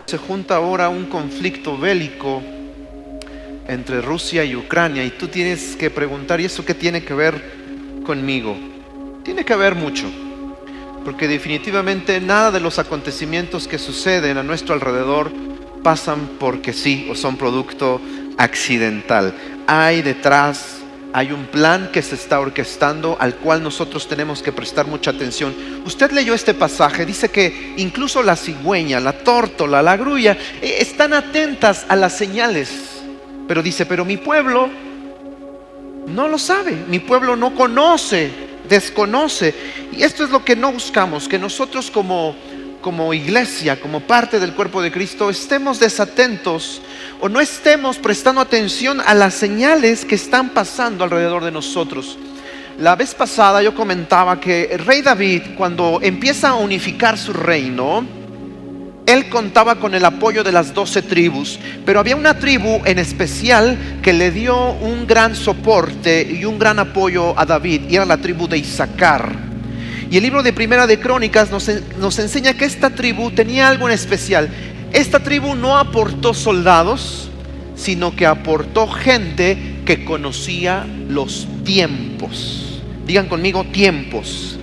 Se junta ahora un conflicto bélico entre Rusia y Ucrania y tú tienes que preguntar, ¿y eso qué tiene que ver conmigo? Tiene que ver mucho, porque definitivamente nada de los acontecimientos que suceden a nuestro alrededor pasan porque sí o son producto accidental. Hay un plan que se está orquestando al cual nosotros tenemos que prestar mucha atención. Usted leyó este pasaje, dice que incluso la cigüeña, la tórtola, la grulla están atentas a las señales, pero dice, pero mi pueblo no lo sabe, mi pueblo no conoce, desconoce. Y esto es lo que no buscamos, que nosotros como iglesia, como parte del cuerpo de Cristo, estemos desatentos o no estemos prestando atención a las señales que están pasando alrededor de nosotros. La vez pasada yo comentaba que el rey David, cuando empieza a unificar su reino, él contaba con el apoyo de las 12 tribus, pero había una tribu en especial que le dio un gran soporte y un gran apoyo a David, y era la tribu de Isaacar. Y el libro de Primera de Crónicas nos enseña que esta tribu tenía algo en especial. Esta tribu no aportó soldados, sino que aportó gente que conocía los tiempos. Digan conmigo, tiempos.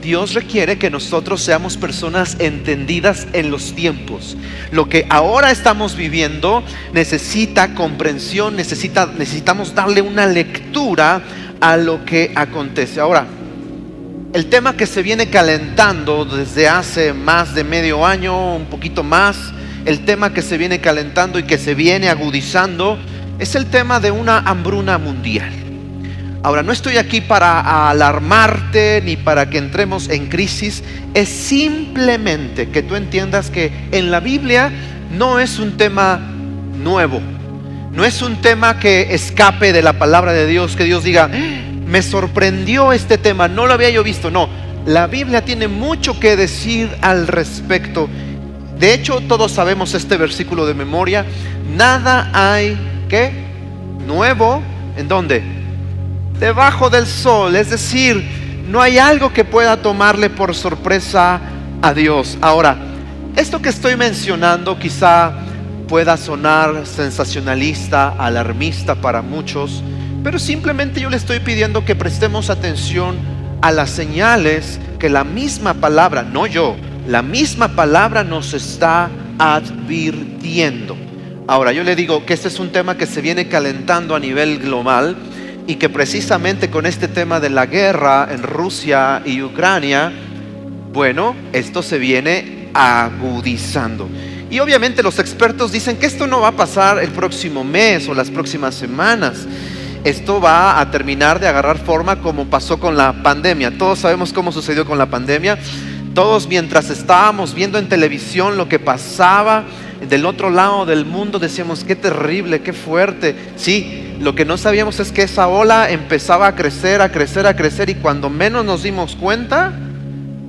Dios requiere que nosotros seamos personas entendidas en los tiempos. Lo que ahora estamos viviendo necesita comprensión, necesitamos darle una lectura a lo que acontece. Ahora, el tema que se viene calentando desde hace más de medio año, un poquito más, el tema que se viene calentando y que se viene agudizando es el tema de una hambruna mundial. Ahora, no estoy aquí para alarmarte ni para que entremos en crisis, es simplemente que tú entiendas que en la Biblia no es un tema nuevo, no es un tema que escape de la palabra de Dios, que Dios diga, me sorprendió este tema, no lo había yo visto. No, la Biblia tiene mucho que decir al respecto. De hecho, todos sabemos este versículo de memoria. Nada hay, ¿qué? Nuevo, ¿en dónde? Debajo del sol. Es decir, no hay algo que pueda tomarle por sorpresa a Dios. Ahora, esto que estoy mencionando quizá pueda sonar sensacionalista, alarmista para muchos, pero simplemente yo le estoy pidiendo que prestemos atención a las señales que la misma palabra, no yo, la misma palabra nos está advirtiendo. Ahora, yo le digo que este es un tema que se viene calentando a nivel global y que precisamente con este tema de la guerra en Rusia y Ucrania, bueno, esto se viene agudizando. Y obviamente los expertos dicen que esto no va a pasar el próximo mes o las próximas semanas. Esto va a terminar de agarrar forma como pasó con la pandemia. Todos sabemos cómo sucedió con la pandemia. Todos, mientras estábamos viendo en televisión lo que pasaba del otro lado del mundo, decíamos, qué terrible, qué fuerte. Sí, lo que no sabíamos es que esa ola empezaba a crecer, a crecer, a crecer, y cuando menos nos dimos cuenta,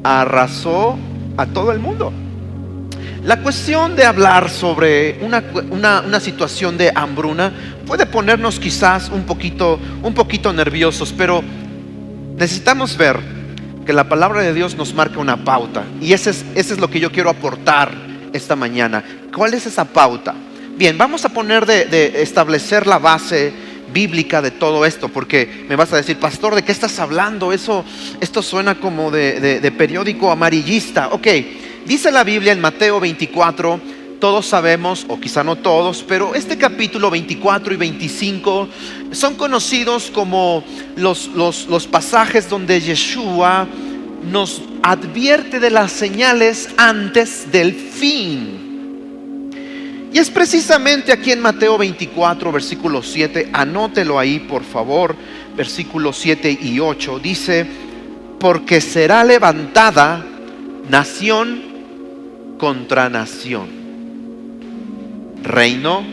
arrasó a todo el mundo. La cuestión de hablar sobre una situación de hambruna puede ponernos quizás un poquito nerviosos, pero necesitamos ver que la palabra de Dios nos marca una pauta, y ese es lo que yo quiero aportar esta mañana. ¿Cuál es esa pauta? Bien, vamos a poner de establecer la base bíblica de todo esto, porque me vas a decir, pastor, ¿de qué estás hablando? Esto suena como de periódico amarillista. Ok, dice la Biblia en Mateo 24, todos sabemos, o quizá no todos, pero este capítulo 24 y 25 son conocidos como los pasajes donde Yeshua nos advierte de las señales antes del fin. Y es precisamente aquí en Mateo 24, versículo 7, anótelo ahí por favor, versículos 7 y 8, dice, porque será levantada nación contra nación, reino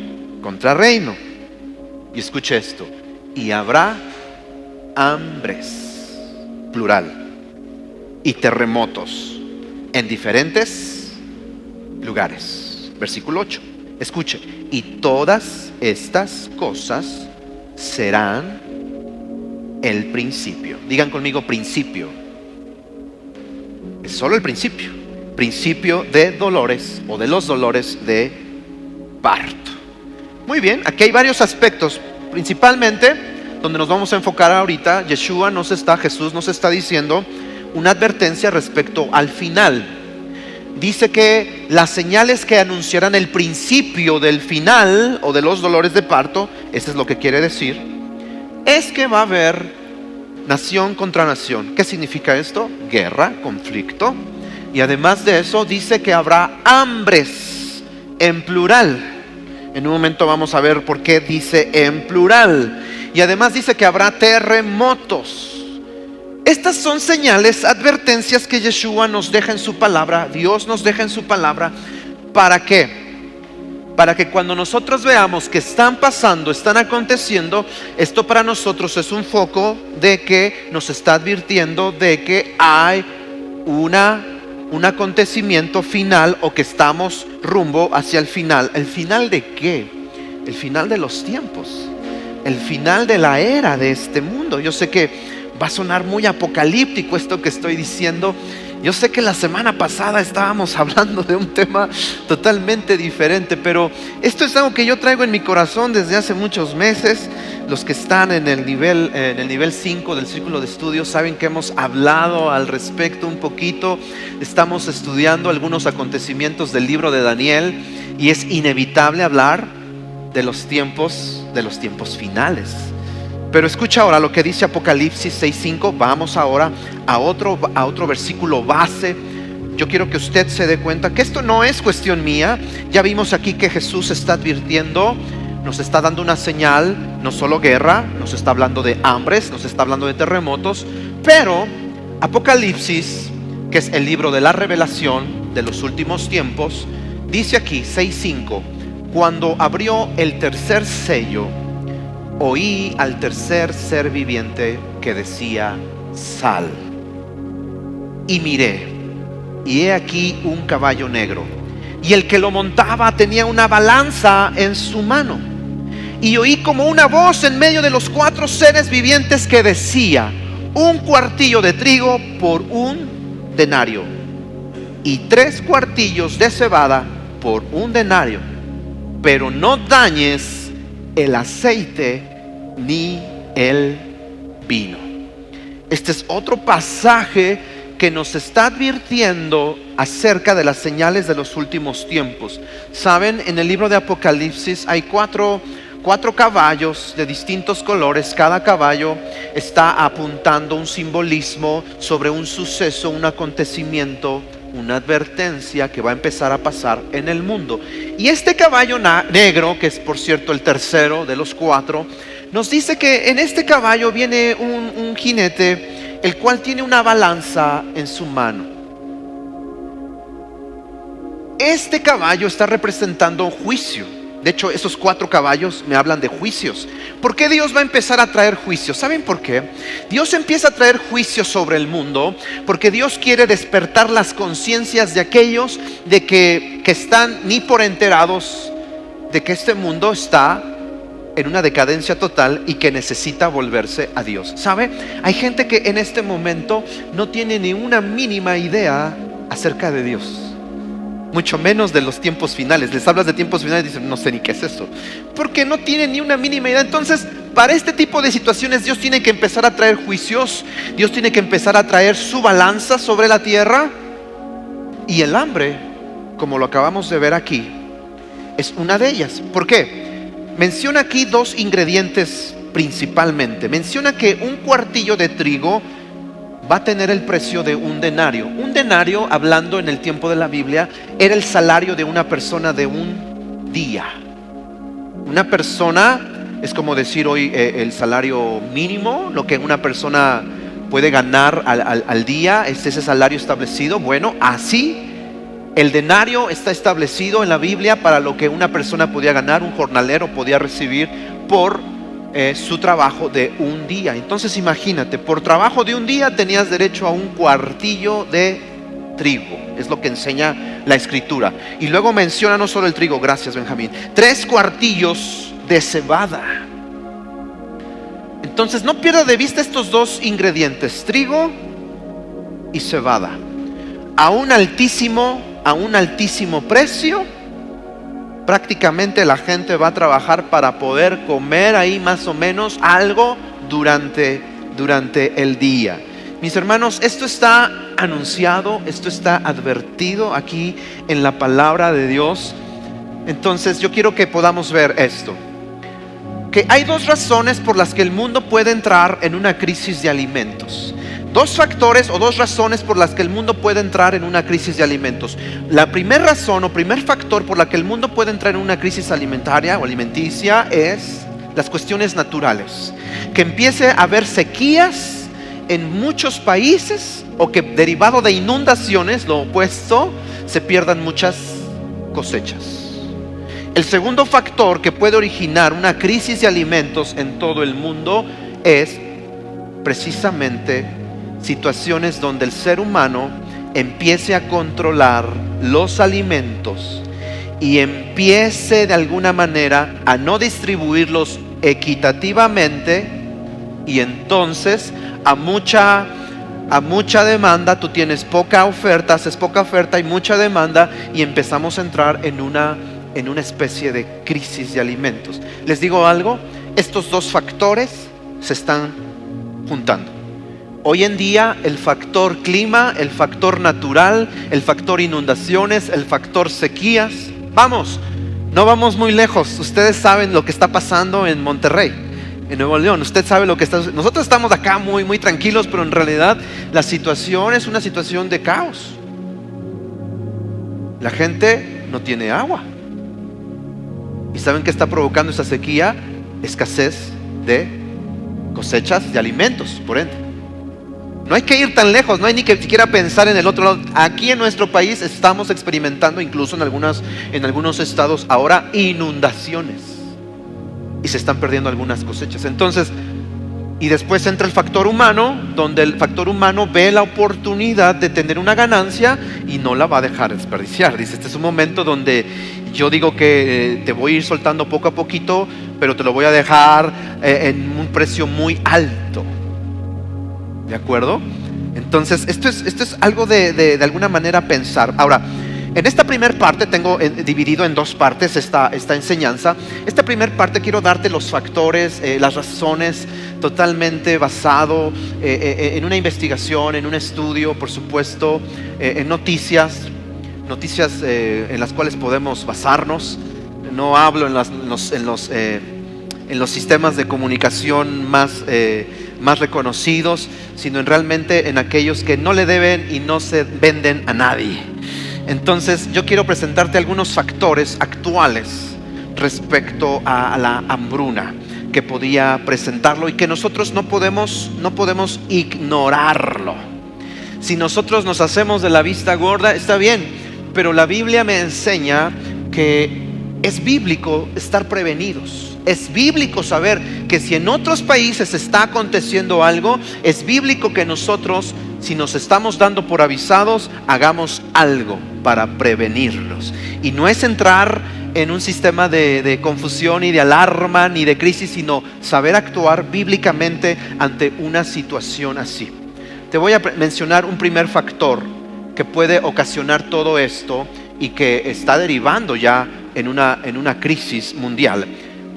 contra reino. Y escuche esto, y habrá hambres, plural, y terremotos en diferentes lugares. Versículo 8, escuche, y todas estas cosas serán el principio. Digan conmigo principio. Es solo el principio. Principio de dolores o de los dolores de parto. Muy bien, aquí hay varios aspectos. Principalmente, donde nos vamos a enfocar ahorita, Jesús nos está diciendo una advertencia respecto al final. Dice que las señales que anunciarán el principio del final o de los dolores de parto, eso es lo que quiere decir, es que va a haber nación contra nación. ¿Qué significa esto? Guerra, conflicto. Y además de eso dice que habrá hambres en plural. En un momento vamos a ver por qué dice en plural. Y además dice que habrá terremotos. Estas son señales, advertencias que Yeshua nos deja en su palabra, Dios nos deja en su palabra. ¿Para qué? Para que cuando nosotros veamos que están pasando, están aconteciendo, esto para nosotros es un foco de que nos está advirtiendo de que hay un acontecimiento final, o que estamos rumbo hacia el final. ¿El final de qué? El final de los tiempos, el final de la era de este mundo. Yo sé que va a sonar muy apocalíptico esto que estoy diciendo. Yo sé que la semana pasada estábamos hablando de un tema totalmente diferente, pero esto es algo que yo traigo en mi corazón desde hace muchos meses. Los que están en el nivel 5 del círculo de estudios saben que hemos hablado al respecto un poquito. Estamos estudiando algunos acontecimientos del libro de Daniel y es inevitable hablar de los tiempos finales. Pero escucha ahora lo que dice Apocalipsis 6:5. Vamos ahora a otro versículo base. Yo quiero que usted se dé cuenta que esto no es cuestión mía. Ya vimos aquí que Jesús está advirtiendo, nos está dando una señal, no solo guerra, nos está hablando de hambres, nos está hablando de terremotos. Pero Apocalipsis, que es el libro de la revelación de los últimos tiempos, dice aquí 6:5: cuando abrió el tercer sello, oí al tercer ser viviente que decía: sal. Y miré, y he aquí un caballo negro, y el que lo montaba tenía una balanza en su mano. Y oí como una voz en medio de los 4 seres vivientes que decía: un cuartillo de trigo por un denario, y 3 cuartillos de cebada por un denario, pero no dañes el aceite ni el vino. Este es otro pasaje que nos está advirtiendo acerca de las señales de los últimos tiempos. Saben, en el libro de Apocalipsis hay cuatro caballos de distintos colores. Cada caballo está apuntando un simbolismo sobre un suceso, un acontecimiento, una advertencia que va a empezar a pasar en el mundo. Y este caballo negro, que es por cierto el tercero de los 4, nos dice que en este caballo viene un jinete, el cual tiene una balanza en su mano. Este caballo está representando un juicio. De hecho, esos 4 caballos me hablan de juicios. ¿Por qué Dios va a empezar a traer juicios? ¿Saben por qué? Dios empieza a traer juicios sobre el mundo porque Dios quiere despertar las conciencias de aquellos de que están ni por enterados de que este mundo está en una decadencia total y que necesita volverse a Dios. ¿Sabe? Hay gente que en este momento no tiene ni una mínima idea acerca de Dios, mucho menos de los tiempos finales. Les hablas de tiempos finales y dicen: no sé ni qué es eso, porque no tienen ni una mínima idea. Entonces, para este tipo de situaciones, Dios tiene que empezar a traer juicios. Dios tiene que empezar a traer su balanza sobre la tierra. Y el hambre, como lo acabamos de ver aquí, es una de ellas. ¿Por qué? Menciona aquí 2 ingredientes principalmente. Menciona que un cuartillo de trigo va a tener el precio de un denario. Un denario, hablando en el tiempo de la Biblia, era el salario de una persona de un día. Una persona es como decir hoy el salario mínimo, lo que una persona puede ganar al día, es ese salario establecido. Bueno, así el denario está establecido en la Biblia para lo que una persona podía ganar, un jornalero podía recibir por su trabajo de un día. Entonces imagínate, por trabajo de un día tenías derecho a un cuartillo de trigo. Es lo que enseña la escritura. Y luego menciona no solo el trigo, gracias Benjamín, 3 cuartillos de cebada. Entonces no pierda de vista estos dos ingredientes, trigo y cebada. A un altísimo precio, prácticamente la gente va a trabajar para poder comer ahí más o menos algo durante el día. Mis hermanos, esto está anunciado, esto está advertido aquí en la palabra de Dios. Entonces yo quiero que podamos ver esto, que hay dos razones por las que el mundo puede entrar en una crisis de alimentos. Dos factores o dos razones por las que el mundo puede entrar en una crisis de alimentos. La primera razón o primer factor por la que el mundo puede entrar en una crisis alimentaria o alimenticia es las cuestiones naturales. Que empiece a haber sequías en muchos países, o que derivado de inundaciones, lo opuesto, se pierdan muchas cosechas. El segundo factor que puede originar una crisis de alimentos en todo el mundo es precisamente situaciones donde el ser humano empiece a controlar los alimentos y empiece de alguna manera a no distribuirlos equitativamente, y entonces a mucha demanda tú tienes poca oferta, haces poca oferta y mucha demanda, y empezamos a entrar en una especie de crisis de alimentos. Les digo algo, estos dos factores se están juntando. Hoy en día el factor clima, el factor natural, el factor inundaciones, el factor sequías. No vamos muy lejos. Ustedes saben lo que está pasando en Monterrey, en Nuevo León. Usted sabe lo que está. Nosotros estamos acá muy tranquilos, pero en realidad la situación es una situación de caos. La gente no tiene agua. ¿Y saben qué está provocando esa sequía? Escasez de cosechas de alimentos, por ende. No hay que ir tan lejos, no hay ni que siquiera pensar en el otro lado. Aquí en nuestro país estamos experimentando, incluso en algunos estados ahora, inundaciones, y se están perdiendo algunas cosechas. Entonces, y después entra el factor humano, donde el factor humano ve la oportunidad de tener una ganancia y no la va a dejar desperdiciar. Dice, este es un momento donde yo digo que te voy a ir soltando poco a poquito, pero te lo voy a dejar en un precio muy alto. ¿De acuerdo? Entonces, esto es algo de alguna manera pensar. Ahora, en esta primera parte tengo dividido en dos partes esta enseñanza. Esta primera parte quiero darte los factores, las razones, totalmente basado en una investigación, en un estudio, por supuesto, en noticias en las cuales podemos basarnos. No hablo en los sistemas de comunicación más reconocidos, sino realmente en aquellos que no le deben y no se venden a nadie. Entonces yo quiero presentarte algunos factores actuales respecto a la hambruna que podía presentarlo y que nosotros no podemos ignorarlo. Si nosotros nos hacemos de la vista gorda, está bien, pero la Biblia me enseña que es bíblico estar prevenidos. Es bíblico saber que si en otros países está aconteciendo algo, es bíblico que nosotros, si nos estamos dando por avisados, hagamos algo para prevenirlos. Y no es entrar en un sistema de confusión y de alarma ni de crisis, sino saber actuar bíblicamente ante una situación así. Te voy a mencionar un primer factor que puede ocasionar todo esto y que está derivando ya en una crisis mundial.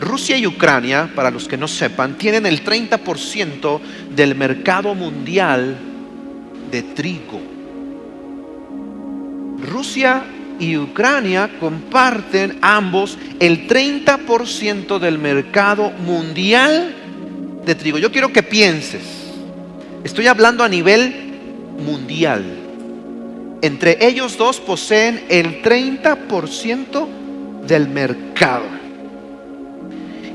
Rusia y Ucrania, para los que no sepan, tienen el 30% del mercado mundial de trigo. Rusia y Ucrania comparten ambos el 30% del mercado mundial de trigo. Yo quiero que pienses, estoy hablando a nivel mundial. Entre ellos dos poseen el 30% del mercado.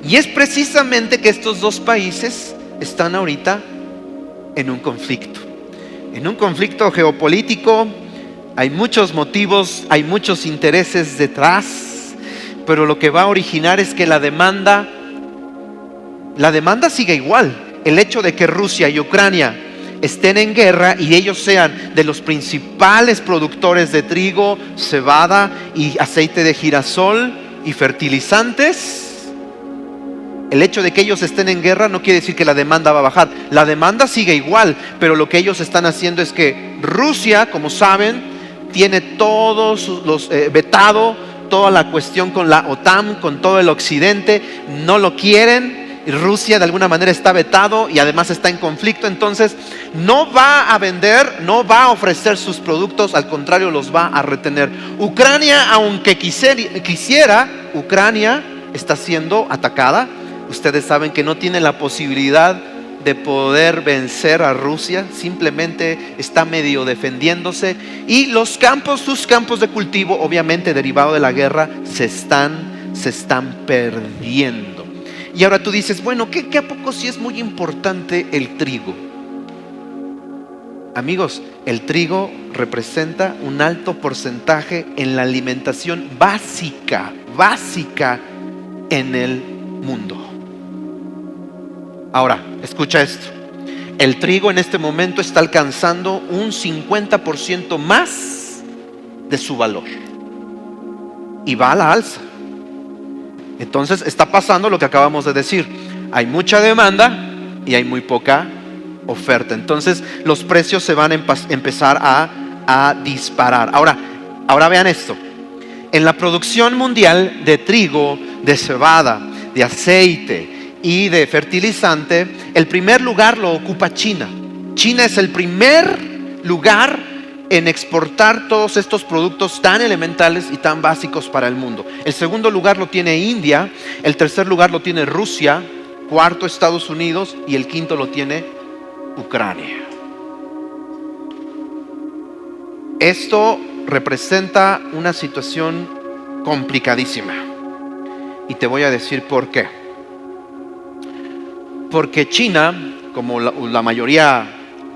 Y es precisamente que estos dos países están ahorita en un conflicto geopolítico. Hay muchos motivos, hay muchos intereses detrás, pero lo que va a originar es que la demanda sigue igual. El hecho de que Rusia y Ucrania estén en guerra y ellos sean de los principales productores de trigo, cebada y aceite de girasol y fertilizantes, El hecho de que ellos estén en guerra no quiere decir que la demanda va a bajar. La demanda sigue igual, pero lo que ellos están haciendo es que Rusia, como saben, tiene todos los vetado toda la cuestión con la OTAN, con todo el occidente. No lo quieren. Rusia de alguna manera está vetado y además está en conflicto. Entonces no va a vender, no va a ofrecer sus productos, al contrario, los va a retener. Ucrania, aunque quisiera, Ucrania está siendo atacada. Ustedes saben que no tiene la posibilidad de poder vencer a Rusia, simplemente está medio defendiéndose. Y sus campos de cultivo, obviamente derivado de la guerra, se están perdiendo. Y ahora tú dices, bueno, ¿qué a poco sí es muy importante el trigo? Amigos, el trigo representa un alto porcentaje en la alimentación básica en el mundo. Ahora, escucha esto. El trigo en este momento está alcanzando un 50% más de su valor. Y va a la alza. Entonces está pasando lo que acabamos de decir. Hay mucha demanda y hay muy poca oferta. Entonces los precios se van a empezar a disparar. Ahora vean esto. En la producción mundial de trigo, de cebada, de aceite y de fertilizante, el primer lugar lo ocupa China. China es el primer lugar en exportar todos estos productos tan elementales y tan básicos para el mundo. El segundo lugar lo tiene India, el tercer lugar lo tiene Rusia, cuarto Estados Unidos y el quinto lo tiene Ucrania. Esto representa una situación complicadísima y te voy a decir por qué. Porque China, como la mayoría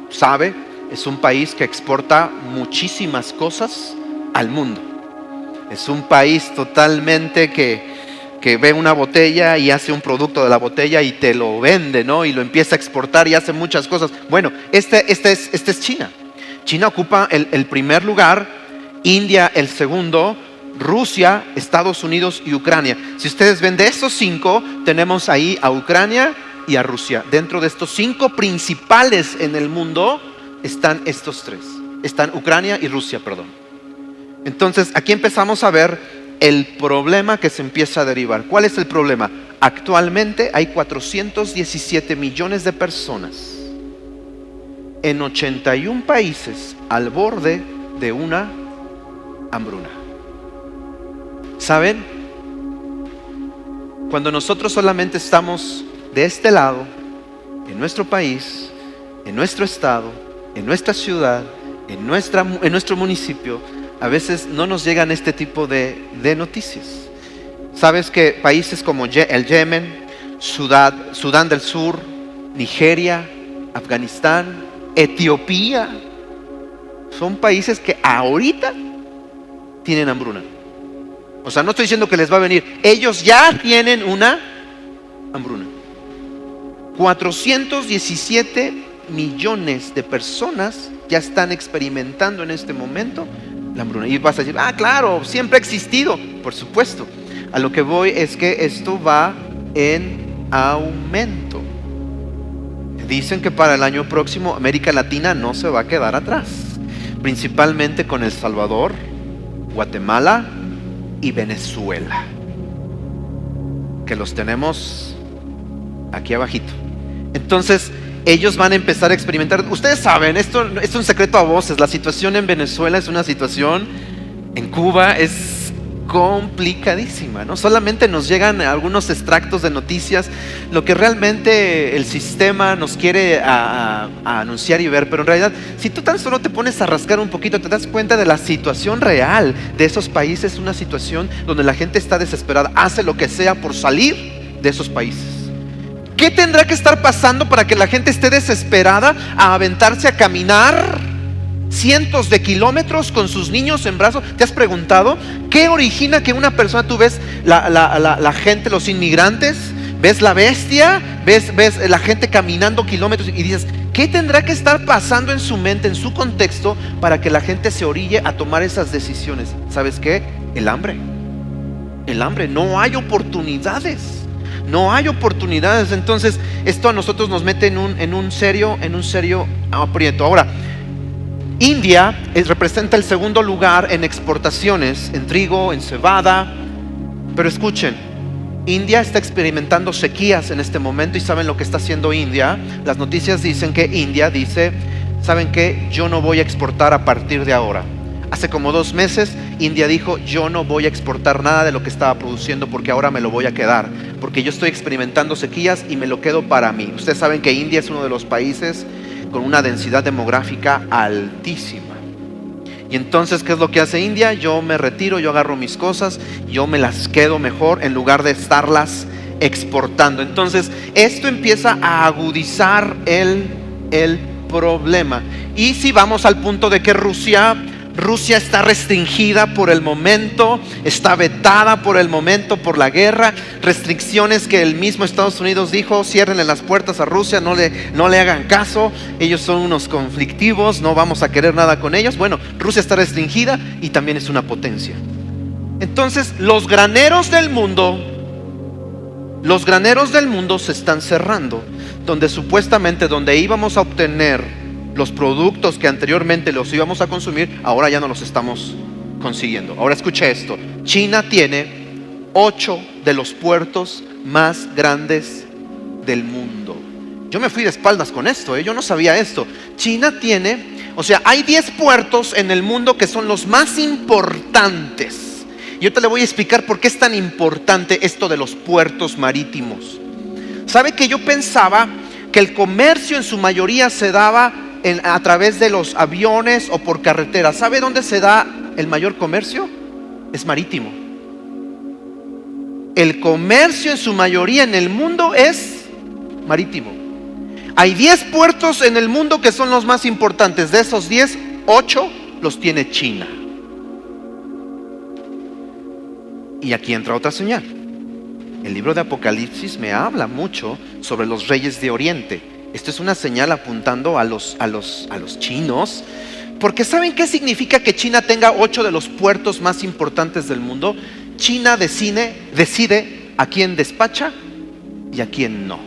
sabe, es un país que exporta muchísimas cosas al mundo. Es un país totalmente que ve una botella y hace un producto de la botella y te lo vende, ¿no? Y lo empieza a exportar y hace muchas cosas. Bueno, este es China. China ocupa el primer lugar, India el segundo, Rusia, Estados Unidos y Ucrania. Si ustedes ven de estos 5, tenemos ahí a Ucrania y a Rusia. Dentro de estos 5 principales en el mundo están estos 3. Están Ucrania y Rusia, perdón. Entonces aquí empezamos a ver el problema que se empieza a derivar. ¿Cuál es el problema? Actualmente hay 417 millones de personas en 81 países al borde de una hambruna. ¿Saben? Cuando nosotros solamente estamos de este lado, en nuestro país, en nuestro estado, en nuestra ciudad, en nuestro municipio, a veces no nos llegan este tipo de noticias. Sabes que países como el Yemen, Sudán del Sur, Nigeria, Afganistán, Etiopía, son países que ahorita tienen hambruna. O sea, no estoy diciendo que les va a venir, ellos ya tienen una hambruna. 417 millones de personas ya están experimentando en este momento la hambruna. Y vas a decir, claro, siempre ha existido. Por supuesto. A lo que voy es que esto va en aumento. Dicen que para el año próximo América Latina no se va a quedar atrás, principalmente con El Salvador, Guatemala y Venezuela, que los tenemos aquí abajito. Entonces ellos van a empezar a experimentar. Ustedes saben, esto es un secreto a voces. La situación en Venezuela es una situación, en Cuba es complicadísima, ¿no? Solamente nos llegan algunos extractos de noticias, lo que realmente el sistema nos quiere a anunciar y ver. Pero en realidad, si tú tan solo te pones a rascar un poquito, te das cuenta de la situación real de esos países. Una situación donde la gente está desesperada, hace lo que sea por salir de esos países. ¿Qué tendrá que estar pasando para que la gente esté desesperada a aventarse a caminar cientos de kilómetros con sus niños en brazos? ¿Te has preguntado qué origina que una persona, tú ves la gente, los inmigrantes, ves la bestia, ves la gente caminando kilómetros y dices, ¿qué tendrá que estar pasando en su mente, en su contexto, para que la gente se orille a tomar esas decisiones? ¿Sabes qué? El hambre. No hay oportunidades. no hay oportunidades. Entonces esto a nosotros nos mete en un serio aprieto. Ahora, India representa el segundo lugar en exportaciones, en trigo, en cebada. Pero escuchen, India está experimentando sequías en este momento. ¿Y saben lo que está haciendo India? Las noticias dicen que India dice: ¿saben qué? Yo no voy a exportar a partir de ahora. Hace como 2 meses India dijo: yo no voy a exportar nada de lo que estaba produciendo porque ahora me lo voy a quedar, porque yo estoy experimentando sequías y me lo quedo para mí. Ustedes saben que India es uno de los países con una densidad demográfica altísima. Y entonces, ¿qué es lo que hace India? Yo me retiro, yo agarro mis cosas, yo me las quedo mejor en lugar de estarlas exportando. Entonces esto empieza a agudizar el problema. Y si vamos al punto de que Rusia está restringida por el momento, está vetada por el momento, por la guerra, restricciones que el mismo Estados Unidos dijo: ciérrenle las puertas a Rusia, no le hagan caso, ellos son unos conflictivos, no vamos a querer nada con ellos. Bueno, Rusia está restringida y también es una potencia. Entonces los graneros del mundo se están cerrando, donde íbamos a obtener los productos que anteriormente los íbamos a consumir, ahora ya no los estamos consiguiendo. Ahora escuche esto: China tiene 8 de los puertos más grandes del mundo. Yo me fui de espaldas con esto, yo no sabía esto. China tiene, hay 10 puertos en el mundo que son los más importantes. Y yo te le voy a explicar por qué es tan importante esto de los puertos marítimos. ¿Sabe que yo pensaba que el comercio en su mayoría se daba a través de los aviones o por carretera? ¿Sabe dónde se da el mayor comercio? Es marítimo. El comercio en su mayoría en el mundo es marítimo. Hay 10 puertos en el mundo que son los más importantes. De esos 10, 8 los tiene China. Y aquí entra otra señal. El libro de Apocalipsis me habla mucho sobre los reyes de Oriente. Esto es una señal apuntando a los chinos, porque ¿saben qué significa que China tenga 8 de los puertos más importantes del mundo? China decide a quién despacha y a quién no.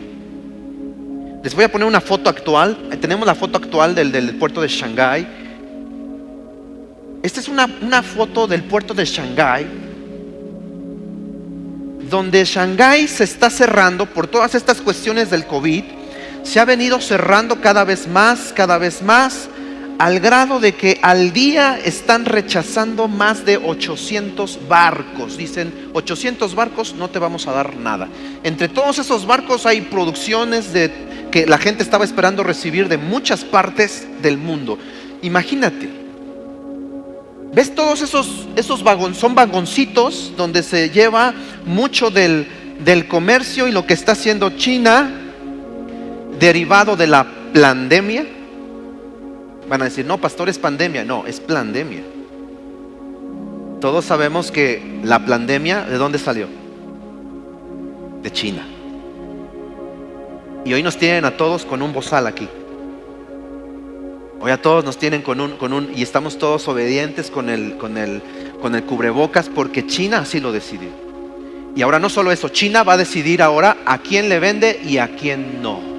Les voy a poner una foto actual. Tenemos la foto actual del puerto de Shanghái. Esta es una foto del puerto de Shanghái, donde Shanghái se está cerrando por todas estas cuestiones del COVID. Se ha venido cerrando cada vez más, al grado de que al día están rechazando más de 800 barcos. Dicen: 800 barcos, no te vamos a dar nada. Entre todos esos barcos hay producciones que la gente estaba esperando recibir de muchas partes del mundo. Imagínate, ¿ves todos esos vagones? Son vagoncitos donde se lleva mucho del comercio y lo que está haciendo China, derivado de la pandemia. Van a decir: no, pastor, es pandemia. No, es pandemia. Todos sabemos que la pandemia, ¿de dónde salió? De China. Y hoy nos tienen a todos con un bozal aquí. Hoy a todos nos tienen y estamos todos obedientes con el cubrebocas, porque China así lo decidió. Y ahora no solo eso, China va a decidir ahora a quién le vende y a quién no.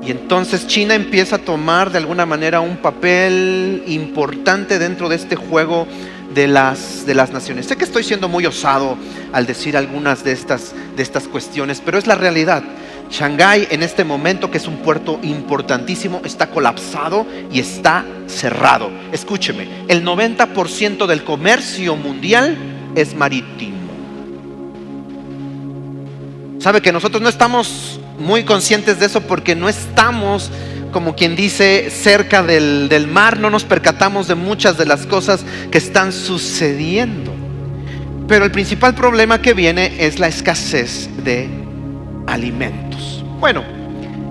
Y entonces China empieza a tomar de alguna manera un papel importante dentro de este juego de las naciones. Sé que estoy siendo muy osado al decir algunas de estas cuestiones, pero es la realidad. Shanghái en este momento, que es un puerto importantísimo, está colapsado y está cerrado. Escúcheme, el 90% del comercio mundial es marítimo. Sabe que nosotros no estamos muy conscientes de eso, porque no estamos, como quien dice, cerca del mar. No nos percatamos de muchas de las cosas que están sucediendo. Pero el principal problema que viene es la escasez de alimentos. Bueno,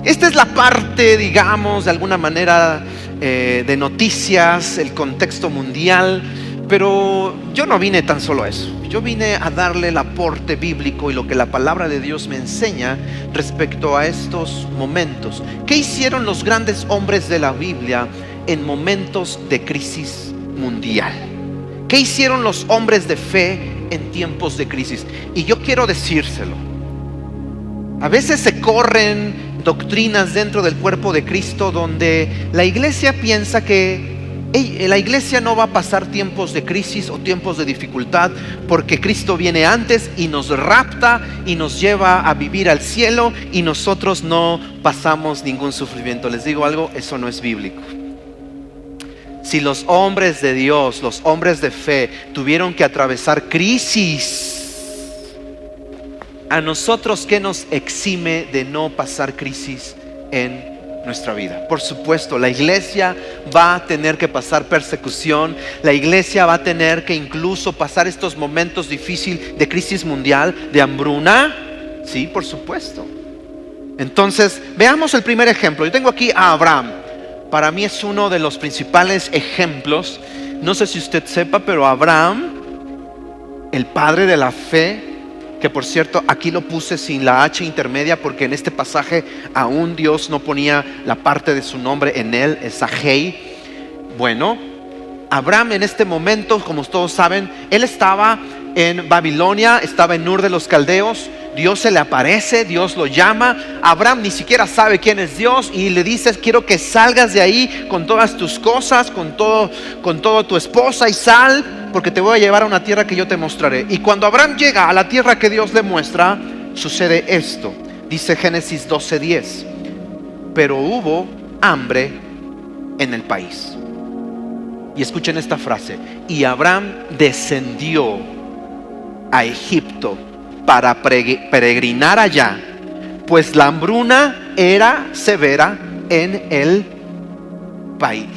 esta es la parte, digamos, de alguna manera de noticias, el contexto mundial. Pero yo no vine tan solo a eso. Yo vine a darle el aporte bíblico y lo que la palabra de Dios me enseña respecto a estos momentos. ¿Qué hicieron los grandes hombres de la Biblia en momentos de crisis mundial? ¿Qué hicieron los hombres de fe en tiempos de crisis? Y yo quiero decírselo: A veces se corren doctrinas dentro del cuerpo de Cristo donde la iglesia piensa que la iglesia no va a pasar tiempos de crisis o tiempos de dificultad porque Cristo viene antes y nos rapta y nos lleva a vivir al cielo y nosotros no pasamos ningún sufrimiento. Les digo algo, eso no es bíblico. Si los hombres de Dios, los hombres de fe tuvieron que atravesar crisis, a nosotros, ¿qué nos exime de no pasar crisis en nuestra vida? Por supuesto, la iglesia va a tener que pasar persecución. La iglesia va a tener que incluso pasar estos momentos difíciles de crisis mundial, de hambruna. Sí, por supuesto. Entonces, veamos el primer ejemplo. Yo tengo aquí a Abraham. Para mí es uno de los principales ejemplos. No sé si usted sepa, pero Abraham, el padre de la fe, que por cierto aquí lo puse sin la H intermedia porque en este pasaje aún Dios no ponía la parte de su nombre en él, es Agei. Bueno, Abraham en este momento, como todos saben, él estaba en Babilonia, estaba en Ur de los Caldeos. Dios se le aparece, Dios lo llama. Abraham ni siquiera sabe quién es Dios y le dice: quiero que salgas de ahí con todas tus cosas, con todo tu esposa, y sal, porque te voy a llevar a una tierra que yo te mostraré. Y cuando Abraham llega a la tierra que Dios le muestra, sucede esto. Dice Génesis 12:10: pero hubo hambre en el país. Y escuchen esta frase: y Abraham descendió a Egipto para peregrinar allá, pues la hambruna era severa en el país.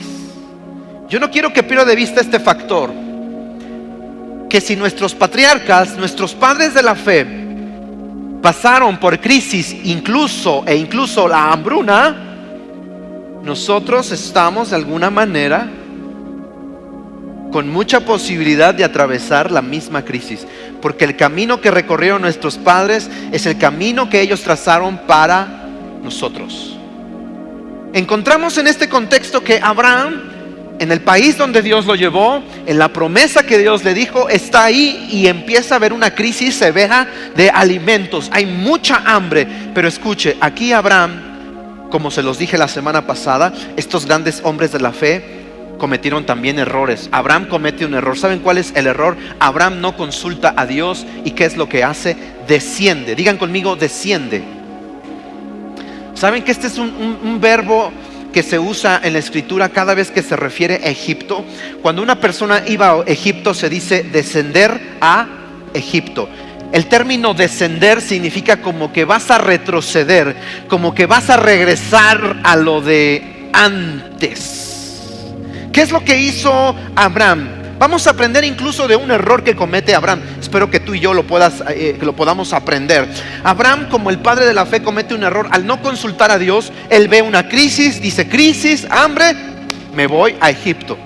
Yo no quiero que pierda de vista este factor, que si nuestros patriarcas, nuestros padres de la fe, pasaron por crisis incluso la hambruna, nosotros estamos de alguna manera con mucha posibilidad de atravesar la misma crisis, porque el camino que recorrieron nuestros padres es el camino que ellos trazaron para nosotros. Encontramos en este contexto que Abraham, en el país donde Dios lo llevó, en la promesa que Dios le dijo, está ahí y empieza a haber una crisis severa de alimentos. Hay mucha hambre, pero escuche, aquí Abraham, como se los dije la semana pasada, estos grandes hombres de la fe cometieron también errores. Abraham comete un error. ¿Saben cuál es el error? Abraham no consulta a Dios. ¿Y qué es lo que hace? Desciende. Digan conmigo: desciende. ¿Saben que este es un verbo que se usa en la escritura cada vez que se refiere a Egipto? Cuando una persona iba a Egipto se dice descender a Egipto. El término descender significa como que vas a retroceder, como que vas a regresar a lo de antes. ¿Qué es lo que hizo Abraham? Vamos a aprender incluso de un error que comete Abraham. Espero que tú y yo que lo podamos aprender. Abraham, como el padre de la fe, comete un error al no consultar a Dios. Él ve una crisis, dice: crisis, hambre, me voy a Egipto.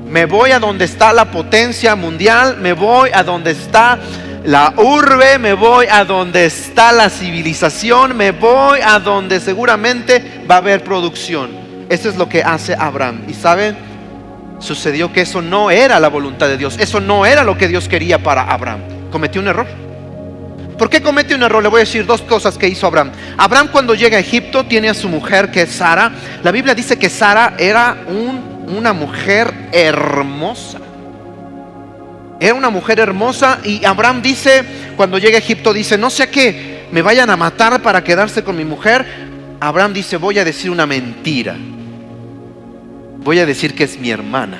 Me voy a donde está la potencia mundial, me voy a donde está la urbe, me voy a donde está la civilización, me voy a donde seguramente va a haber producción. Eso es lo que hace Abraham. Y ¿saben? Sucedió que eso no era la voluntad de Dios. Eso no era lo que Dios quería para Abraham. Cometió un error. ¿Por qué comete un error? Le voy a decir dos cosas que hizo Abraham. Abraham, cuando llega a Egipto, tiene a su mujer, que es Sara. La Biblia dice que Sara era una mujer hermosa. Era una mujer hermosa. Y Abraham dice, cuando llega a Egipto, dice: no sea que me vayan a matar para quedarse con mi mujer. Abraham dice: voy a decir una mentira. Voy a decir que es mi hermana.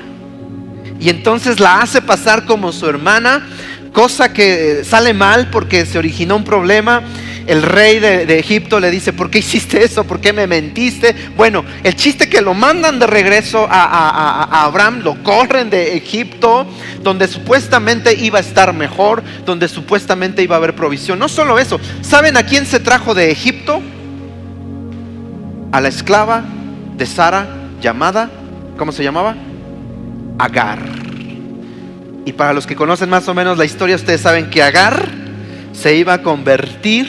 Y entonces la hace pasar como su hermana, cosa que sale mal porque se originó un problema. El rey de Egipto le dice: ¿por qué hiciste eso? ¿Por qué me mentiste? Bueno, el chiste es que lo mandan de regreso a Abraham. Lo corren de Egipto, donde supuestamente iba a estar mejor, donde supuestamente iba a haber provisión. No solo eso, ¿saben a quién se trajo de Egipto? A la esclava de Sara llamada, ¿cómo se llamaba? Agar. Y para los que conocen más o menos la historia, ustedes saben que Agar se iba a convertir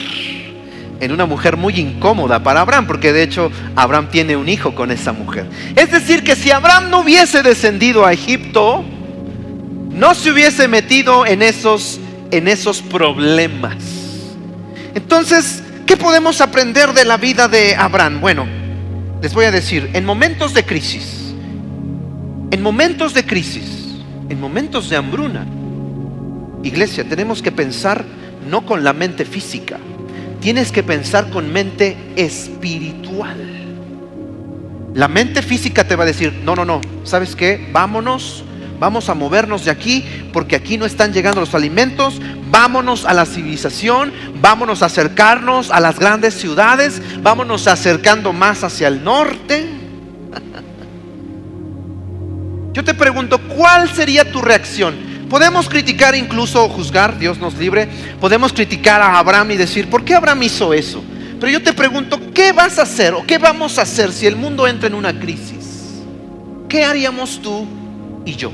en una mujer muy incómoda para Abraham, porque de hecho Abraham tiene un hijo con esa mujer. Es decir, que si Abraham no hubiese descendido a Egipto, no se hubiese metido en esos problemas. Entonces, ¿qué podemos aprender de la vida de Abraham? Bueno, les voy a decir, en momentos de crisis, en momentos de crisis, en momentos de hambruna, iglesia, tenemos que pensar no con la mente física, tienes que pensar con mente espiritual. La mente física te va a decir, no, ¿sabes qué? Vamos a movernos de aquí, porque aquí no están llegando los alimentos. Vámonos a la civilización, vámonos a acercarnos a las grandes ciudades, vámonos acercando más hacia el norte. Yo te pregunto, ¿cuál sería tu reacción? Podemos criticar, incluso juzgar, Dios nos libre. Podemos criticar a Abraham y decir, ¿por qué Abraham hizo eso? Pero yo te pregunto, ¿qué vas a hacer o qué vamos a hacer si el mundo entra en una crisis? ¿Qué haríamos tú y yo?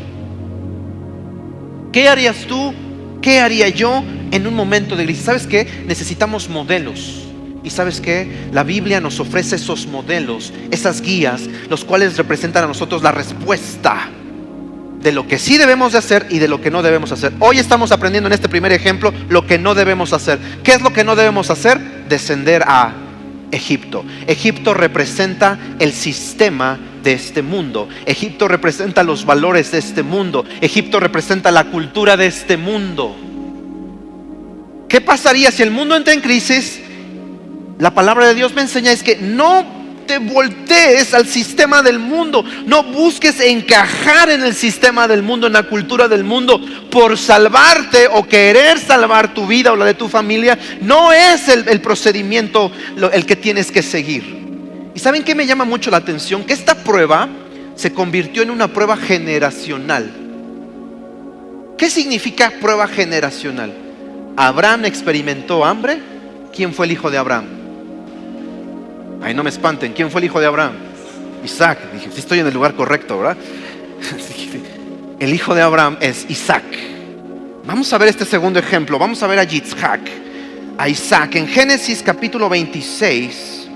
¿Qué harías tú? ¿Qué haría yo en un momento de crisis? ¿Sabes qué? Necesitamos modelos. Y ¿sabes qué? La Biblia nos ofrece esos modelos, esas guías, los cuales representan a nosotros la respuesta de lo que sí debemos de hacer y de lo que no debemos hacer. Hoy estamos aprendiendo en este primer ejemplo lo que no debemos hacer. ¿Qué es lo que no debemos hacer? Descender a Egipto. Egipto representa el sistema de este mundo. Egipto representa los valores de este mundo. Egipto representa la cultura de este mundo. ¿Qué pasaría si el mundo entra en crisis? La palabra de Dios me enseña es que no te voltees al sistema del mundo, no busques encajar en el sistema del mundo, en la cultura del mundo, por salvarte o querer salvar tu vida o la de tu familia. No es el procedimiento el que tienes que seguir. ¿Y saben qué me llama mucho la atención? Que esta prueba se convirtió en una prueba generacional. ¿Qué significa prueba generacional? Abraham experimentó hambre. ¿Quién fue el hijo de Abraham? Ay, no me espanten, ¿quién fue el hijo de Abraham? Isaac. Dije, sí estoy en el lugar correcto, ¿verdad? El hijo de Abraham es Isaac. Vamos a ver este segundo ejemplo. Vamos a ver a Yitzhak, a Isaac. En Génesis capítulo 26,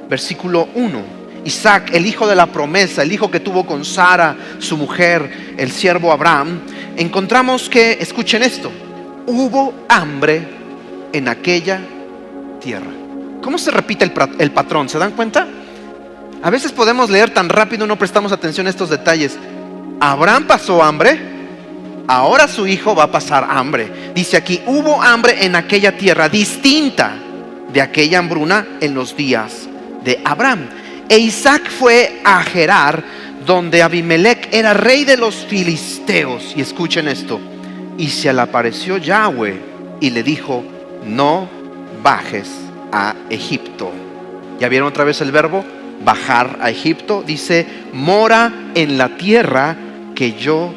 versículo 1. Isaac, el hijo de la promesa, el hijo que tuvo con Sara, su mujer, el siervo Abraham. Encontramos que, escuchen esto, hubo hambre en aquella tierra. ¿Cómo se repite el patrón? ¿Se dan cuenta? A veces podemos leer tan rápido y no prestamos atención a estos detalles. Abraham pasó hambre, ahora su hijo va a pasar hambre. Dice aquí, hubo hambre en aquella tierra, distinta de aquella hambruna en los días de Abraham. E Isaac fue a Gerar, donde Abimelech era rey de los filisteos. Y escuchen esto, y se le apareció Yahweh y le dijo, no bajes a Egipto. ¿Ya vieron otra vez el verbo? Bajar a Egipto. Dice, mora en la tierra que yo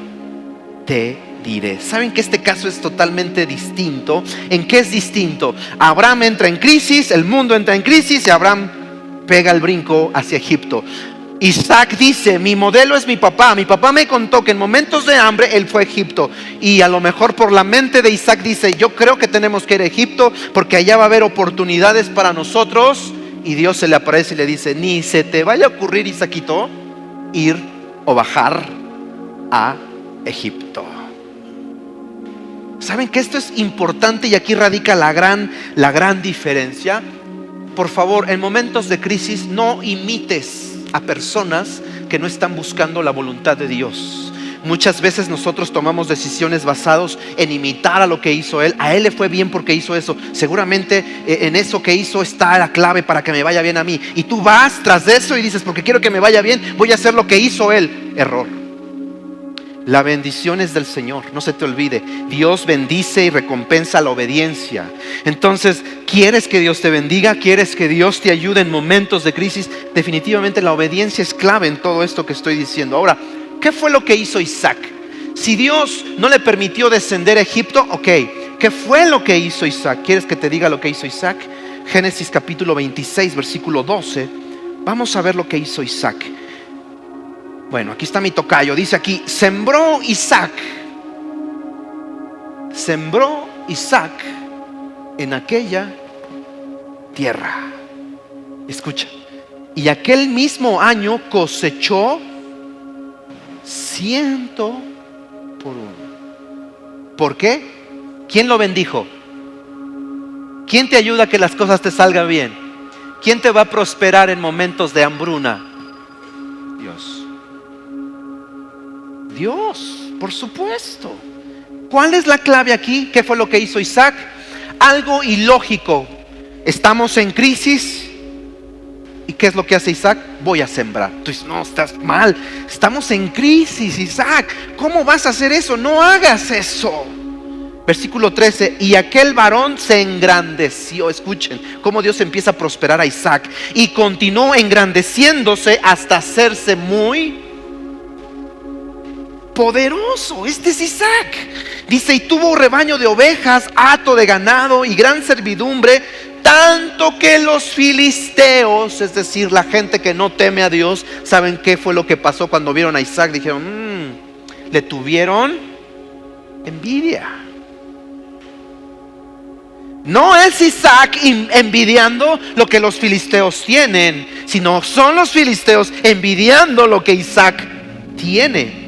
te diré. ¿Saben que este caso es totalmente distinto? ¿En qué es distinto? Abraham entra en crisis, el mundo entra en crisis y Abraham pega el brinco hacia Egipto. Isaac dice, mi modelo es mi papá. Mi papá me contó que en momentos de hambre él fue a Egipto. Y a lo mejor por la mente de Isaac dice, yo creo que tenemos que ir a Egipto porque allá va a haber oportunidades para nosotros. Y Dios se le aparece y le dice, ni se te vaya a ocurrir, Isaquito, ir o bajar a Egipto. ¿Saben que esto es importante? Y aquí radica la gran diferencia. Por favor, en momentos de crisis no imites a personas que no están buscando la voluntad de Dios. Muchas veces nosotros tomamos decisiones basadas en imitar a lo que hizo él. A él le fue bien porque hizo eso. Seguramente en eso que hizo está la clave para que me vaya bien a mí. Y tú vas tras de eso y dices, porque quiero que me vaya bien, voy a hacer lo que hizo él. Error. La bendición es del Señor, no se te olvide. Dios bendice y recompensa la obediencia. Entonces, ¿quieres que Dios te bendiga? ¿Quieres que Dios te ayude en momentos de crisis? Definitivamente la obediencia es clave en todo esto que estoy diciendo. Ahora, ¿qué fue lo que hizo Isaac? Si Dios no le permitió descender a Egipto, ok, ¿qué fue lo que hizo Isaac? ¿Quieres que te diga lo que hizo Isaac? Génesis capítulo 26, versículo 12. Vamos a ver lo que hizo Isaac. Bueno, aquí está mi tocayo. Dice aquí, sembró Isaac en aquella tierra. Escucha. Y aquel mismo año cosechó 100 por 1. ¿Por qué? ¿Quién lo bendijo? ¿Quién te ayuda a que las cosas te salgan bien? ¿Quién te va a prosperar en momentos de hambruna? Dios. Dios, por supuesto. ¿Cuál es la clave aquí? ¿Qué fue lo que hizo Isaac? Algo ilógico. Estamos en crisis. ¿Y qué es lo que hace Isaac? Voy a sembrar. Tú dices, no, estás mal. Estamos en crisis, Isaac. ¿Cómo vas a hacer eso? No hagas eso. Versículo 13, y aquel varón se engrandeció. Escuchen cómo Dios empieza a prosperar a Isaac. Y continuó engrandeciéndose hasta hacerse muy poderoso. Este es Isaac. Dice, y tuvo rebaño de ovejas, hato de ganado y gran servidumbre, tanto que los filisteos, es decir, la gente que no teme a Dios, ¿saben qué fue lo que pasó cuando vieron a Isaac? Dijeron, le tuvieron envidia. No es Isaac envidiando lo que los filisteos tienen, sino son los filisteos envidiando lo que Isaac tiene.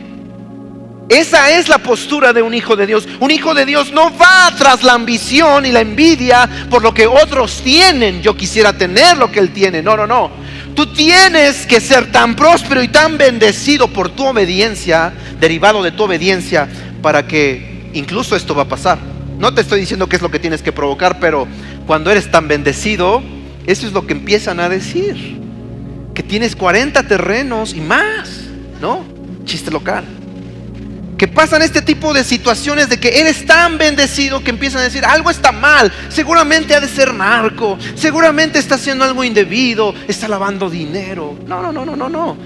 Esa es la postura de un hijo de Dios. Un hijo de Dios no va tras la ambición y la envidia por lo que otros tienen. Yo quisiera tener lo que él tiene. No. Tú tienes que ser tan próspero y tan bendecido por tu obediencia, derivado de tu obediencia, para que incluso esto va a pasar. No te estoy diciendo qué es lo que tienes que provocar, pero cuando eres tan bendecido, eso es lo que empiezan a decir. Que tienes 40 terrenos y más, ¿no? Chiste local. Que pasan este tipo de situaciones de que eres tan bendecido que empiezan a decir, algo está mal, seguramente ha de ser narco, seguramente está haciendo algo indebido, está lavando dinero. No.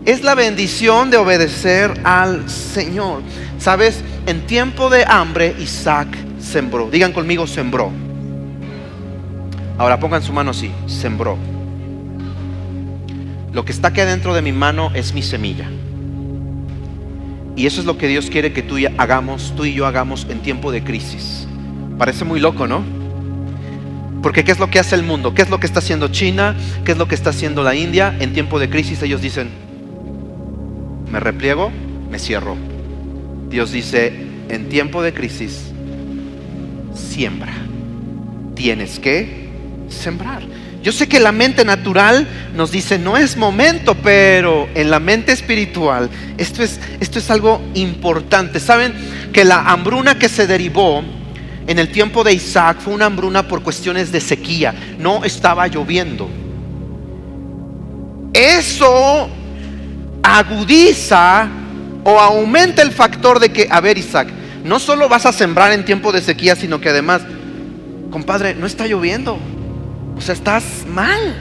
Es la bendición de obedecer al Señor. ¿Sabes? En tiempo de hambre, Isaac sembró. Digan conmigo, sembró. Ahora pongan su mano así, sembró. Lo que está aquí adentro de mi mano es mi semilla. Y eso es lo que Dios quiere que tú y yo hagamos en tiempo de crisis. Parece muy loco, ¿no? Porque ¿qué es lo que hace el mundo? ¿Qué es lo que está haciendo China? ¿Qué es lo que está haciendo la India? En tiempo de crisis ellos dicen, me repliego, me cierro. Dios dice, en tiempo de crisis, siembra. Tienes que sembrar. Yo sé que la mente natural nos dice no es momento, pero en la mente espiritual esto es algo importante. Saben que la hambruna que se derivó en el tiempo de Isaac fue una hambruna por cuestiones de sequía. No estaba lloviendo. Eso agudiza o aumenta el factor de que, a ver, Isaac, no solo vas a sembrar en tiempo de sequía, sino que además, compadre, no está lloviendo. O sea, estás mal.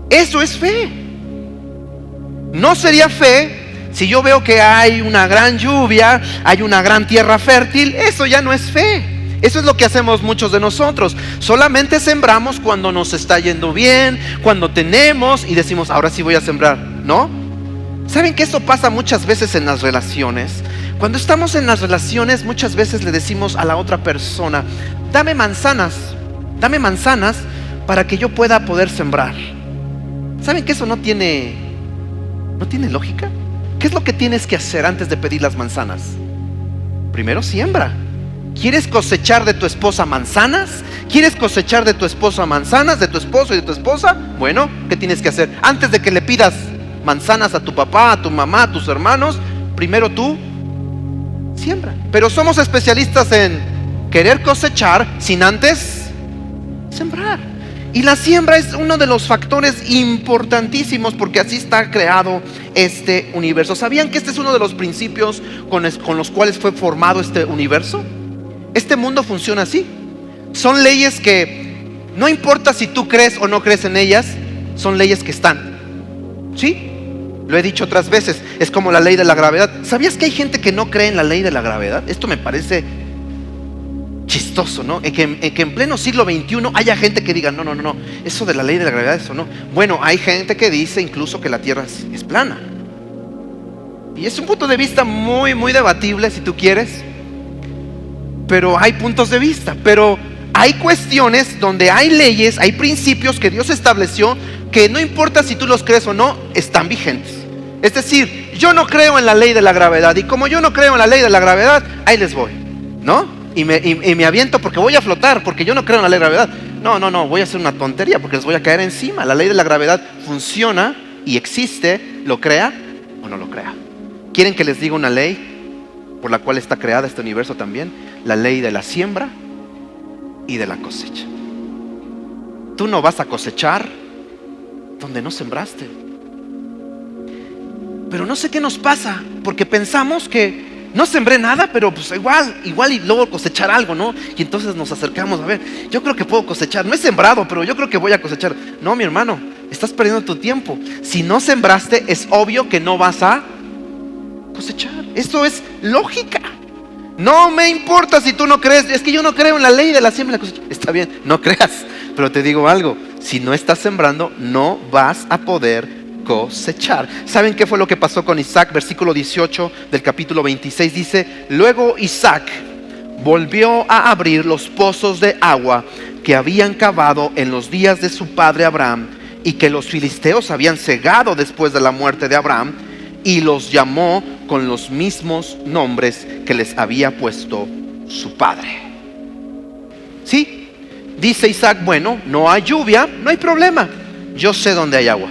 Eso es fe. No sería fe si yo veo que hay una gran lluvia, hay una gran tierra fértil. Eso ya no es fe. Eso es lo que hacemos muchos de nosotros. Solamente sembramos cuando nos está yendo bien, cuando tenemos y decimos, ahora sí voy a sembrar, ¿no? ¿Saben que eso pasa muchas veces en las relaciones? Cuando estamos en las relaciones, muchas veces le decimos a la otra persona, dame manzanas para que yo pueda poder sembrar. ¿Saben que eso no tiene lógica? ¿Qué es lo que tienes que hacer antes de pedir las manzanas? Primero siembra. ¿Quieres cosechar de tu esposa manzanas? ¿Quieres cosechar de tu esposa manzanas? ¿De tu esposo y de tu esposa? Bueno, ¿qué tienes que hacer? Antes de que le pidas manzanas a tu papá, a tu mamá, a tus hermanos, primero tú siembra. Pero somos especialistas en querer cosechar sin antes sembrar. Y la siembra es uno de los factores importantísimos porque así está creado este universo. ¿Sabían que este es uno de los principios con los cuales fue formado este universo? Este mundo funciona así. Son leyes que no importa si tú crees o no crees en ellas, son leyes que están. ¿Sí? Lo he dicho otras veces, es como la ley de la gravedad. ¿Sabías que hay gente que no cree en la ley de la gravedad? Esto me parece chistoso, ¿no? Que en pleno siglo XXI haya gente que diga, no, eso de la ley de la gravedad, eso no. Bueno, hay gente que dice incluso que la Tierra es plana. Y es un punto de vista muy, muy debatible si tú quieres. Pero hay puntos de vista. Pero hay cuestiones donde hay leyes, hay principios que Dios estableció que no importa si tú los crees o no, están vigentes. Es decir, yo no creo en la ley de la gravedad. Y como yo no creo en la ley de la gravedad, ahí les voy, ¿no? y me aviento porque voy a flotar, porque yo no creo en la ley de la gravedad. No, voy a hacer una tontería porque les voy a caer encima. La ley de la gravedad funciona y existe, lo crea o no lo crea. ¿Quieren que les diga una ley por la cual está creada este universo también? La ley de la siembra y de la cosecha. Tú no vas a cosechar donde no sembraste. Pero no sé qué nos pasa, porque pensamos que no sembré nada, pero pues igual y luego cosechar algo, ¿no? Y entonces nos acercamos, a ver, yo creo que puedo cosechar. No he sembrado, pero yo creo que voy a cosechar. No, mi hermano, estás perdiendo tu tiempo. Si no sembraste, es obvio que no vas a cosechar. Esto es lógica. No me importa si tú no crees. Es que yo no creo en la ley de la siembra y la cosecha. Está bien, no creas, pero te digo algo: si no estás sembrando, no vas a poder cosechar. ¿Saben qué fue lo que pasó con Isaac? Versículo 18 del capítulo 26 dice: luego Isaac volvió a abrir los pozos de agua que habían cavado en los días de su padre Abraham y que los filisteos habían cegado después de la muerte de Abraham, y los llamó con los mismos nombres que les había puesto su padre. ¿Sí? Dice Isaac: bueno, no hay lluvia, no hay problema, yo sé dónde hay agua.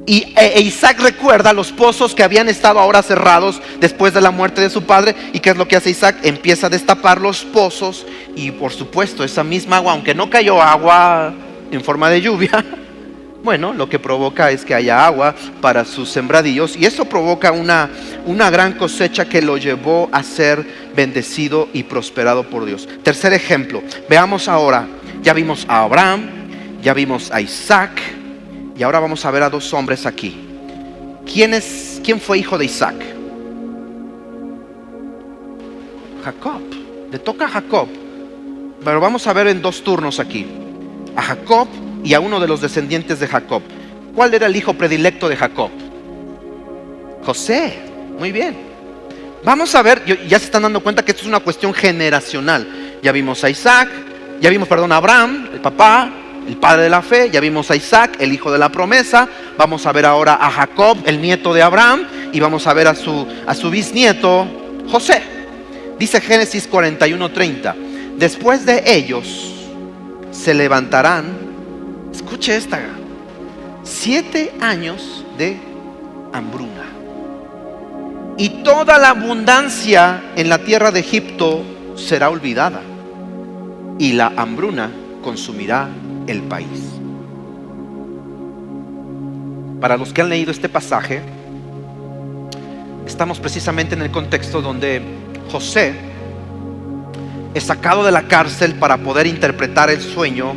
Y Isaac recuerda los pozos que habían estado ahora cerrados después de la muerte de su padre. ¿Y qué es lo que hace Isaac? Empieza a destapar los pozos, y por supuesto esa misma agua, aunque no cayó agua en forma de lluvia, bueno, lo que provoca es que haya agua para sus sembradíos, y eso provoca una gran cosecha que lo llevó a ser bendecido y prosperado por Dios. Tercer ejemplo, veamos ahora. Ya vimos a Abraham, ya vimos a Isaac, y ahora vamos a ver a dos hombres aquí. ¿Quién fue hijo de Isaac? Jacob. Le toca a Jacob. Pero vamos a ver en dos turnos aquí: a Jacob y a uno de los descendientes de Jacob. ¿Cuál era el hijo predilecto de Jacob? José. Muy bien. Vamos a ver, ya se están dando cuenta que esto es una cuestión generacional. Ya vimos a Isaac, a Abraham, el papá, el padre de la fe. Ya vimos a Isaac, el hijo de la promesa. Vamos a ver ahora a Jacob, el nieto de Abraham, y vamos a ver a su bisnieto José. Dice Génesis 41:30: después de ellos se levantarán, escuche esta, 7 años de hambruna, y toda la abundancia en la tierra de Egipto será olvidada, y la hambruna consumirá el país. Para los que han leído este pasaje, estamos precisamente en el contexto donde José es sacado de la cárcel para poder interpretar el sueño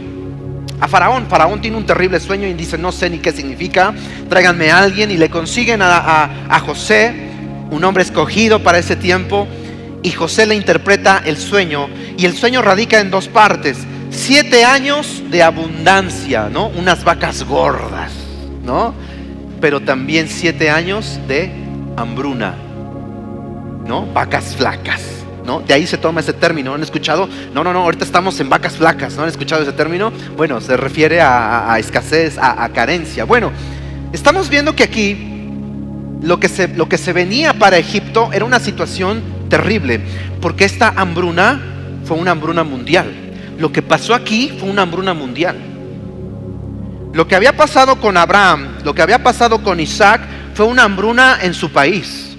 a Faraón. Faraón tiene un terrible sueño y dice: no sé ni qué significa, tráiganme a alguien. Y le consiguen a José, un hombre escogido para ese tiempo, y José le interpreta el sueño, y el sueño radica en dos partes: 7 años de abundancia, ¿no? Unas vacas gordas, ¿no? Pero también 7 años de hambruna, ¿no? Vacas flacas, ¿no? De ahí se toma ese término. ¿Han escuchado? No, ahorita estamos en vacas flacas. ¿No han escuchado ese término? Bueno, se refiere a escasez, a carencia. Bueno, estamos viendo que aquí lo que se venía para Egipto era una situación terrible, porque esta hambruna fue una hambruna mundial. Lo que pasó aquí fue una hambruna mundial. Lo que había pasado con Abraham, lo que había pasado con Isaac, fue una hambruna en su país,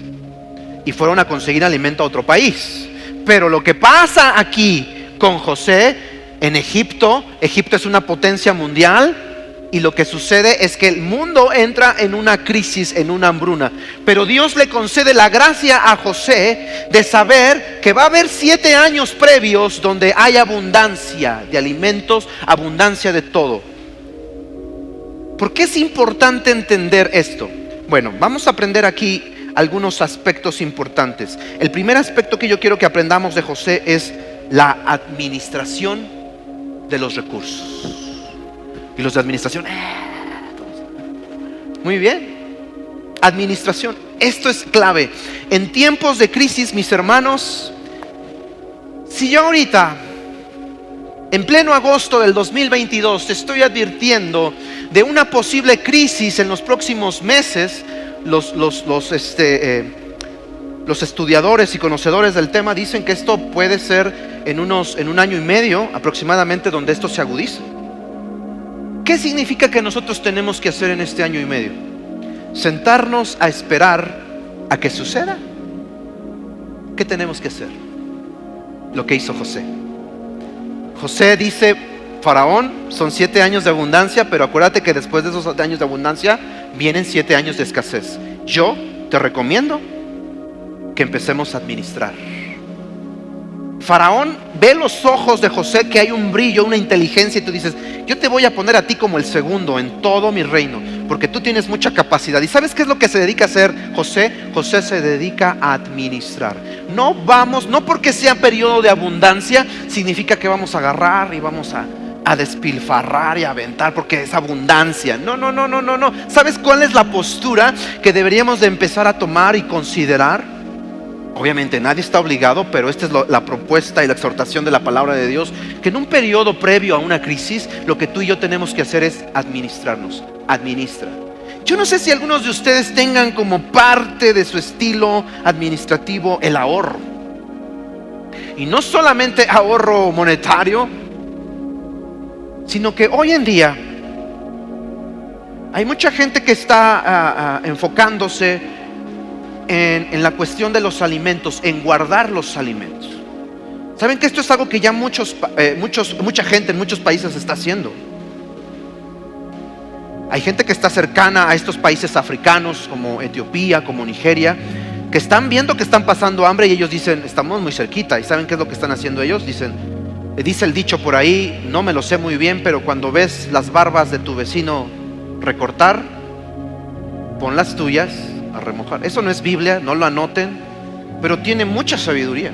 y fueron a conseguir alimento a otro país. Pero lo que pasa aquí con José en Egipto es una potencia mundial, y lo que sucede es que el mundo entra en una crisis, en una hambruna. Pero Dios le concede la gracia a José de saber que va a haber 7 años previos donde hay abundancia de alimentos, abundancia de todo. ¿Por qué es importante entender esto? Bueno, vamos a aprender aquí algunos aspectos importantes. El primer aspecto que yo quiero que aprendamos de José es la administración de los recursos. Y los de administración, muy bien, administración, esto es clave. En tiempos de crisis, mis hermanos, si yo ahorita, en pleno agosto del 2022, te estoy advirtiendo de una posible crisis en los próximos meses, los los estudiadores y conocedores del tema dicen que esto puede ser en un año y medio aproximadamente donde esto se agudice. ¿Qué significa que nosotros tenemos que hacer en este año y medio? ¿Sentarnos a esperar a que suceda? ¿Qué tenemos que hacer? Lo que hizo José. José dice: Faraón, son 7 años de abundancia, pero acuérdate que después de esos 7 años de abundancia vienen 7 años de escasez. Yo te recomiendo que empecemos a administrar. Faraón ve los ojos de José, que hay un brillo, una inteligencia, y tú dices: yo te voy a poner a ti como el segundo en todo mi reino, porque tú tienes mucha capacidad. ¿Y sabes qué es lo que se dedica a hacer José? José se dedica a administrar. No porque sea periodo de abundancia significa que vamos a agarrar y vamos a despilfarrar y a aventar porque es abundancia. No. ¿Sabes cuál es la postura que deberíamos de empezar a tomar y considerar? Obviamente nadie está obligado, pero esta es la propuesta y la exhortación de la palabra de Dios, que en un periodo previo a una crisis, lo que tú y yo tenemos que hacer es administrarnos. Administra. Yo no sé si algunos de ustedes tengan como parte de su estilo administrativo el ahorro. Y no solamente ahorro monetario, sino que hoy en día hay mucha gente que está enfocándose en la cuestión de los alimentos, en guardar los alimentos. ¿Saben que esto es algo que ya mucha gente en muchos países está haciendo? Hay gente que está cercana a estos países africanos como Etiopía, como Nigeria, que están viendo que están pasando hambre y ellos dicen: estamos muy cerquita. ¿Y saben qué es lo que están haciendo ellos? Dice el dicho por ahí, no me lo sé muy bien, pero cuando ves las barbas de tu vecino recortar, pon las tuyas a remojar. Eso no es Biblia, no lo anoten, pero tiene mucha sabiduría.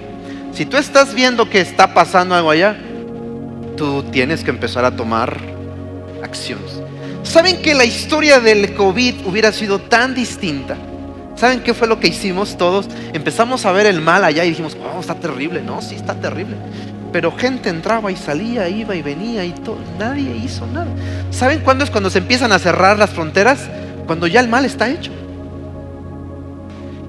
Si tú estás viendo que está pasando algo allá, tú tienes que empezar a tomar acciones. ¿Saben que la historia del COVID hubiera sido tan distinta? ¿Saben qué fue lo que hicimos todos? Empezamos a ver el mal allá y dijimos: wow, está terrible. No, sí está terrible, pero gente entraba y salía, iba y venía y todo, nadie hizo nada. ¿Saben cuándo es cuando se empiezan a cerrar las fronteras? Cuando ya el mal está hecho.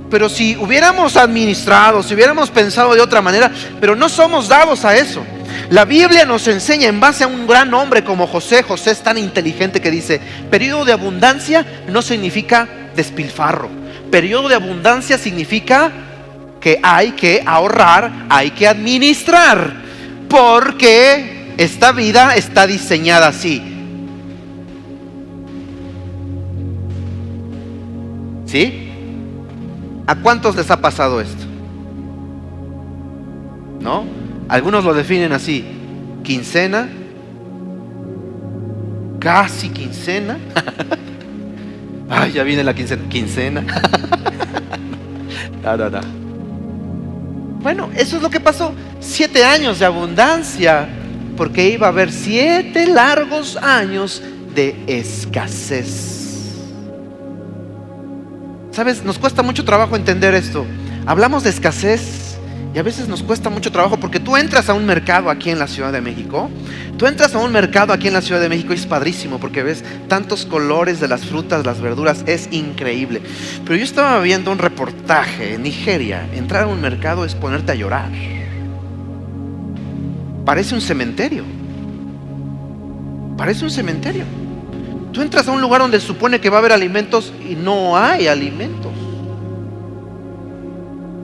Pero si hubiéramos administrado, si hubiéramos pensado de otra manera, pero no somos dados a eso. La Biblia nos enseña en base a un gran hombre como José. José es tan inteligente que dice: periodo de abundancia no significa despilfarro. Periodo de abundancia significa que hay que ahorrar, hay que administrar, porque esta vida está diseñada así. ¿Sí? ¿A cuántos les ha pasado esto? ¿No? Algunos lo definen así: quincena, casi quincena. Ay, ya viene la quincena. No. Bueno, eso es lo que pasó. 7 años de abundancia, porque iba a haber 7 largos años de escasez. ¿Sabes? Nos cuesta mucho trabajo entender esto. Hablamos de escasez y a veces nos cuesta mucho trabajo, porque tú entras a un mercado aquí en la Ciudad de México. Y es padrísimo porque ves tantos colores de las frutas, las verduras, es increíble. Pero yo estaba viendo un reportaje en Nigeria. Entrar a un mercado es ponerte a llorar. Parece un cementerio. Tú entras a un lugar donde se supone que va a haber alimentos y no hay alimentos.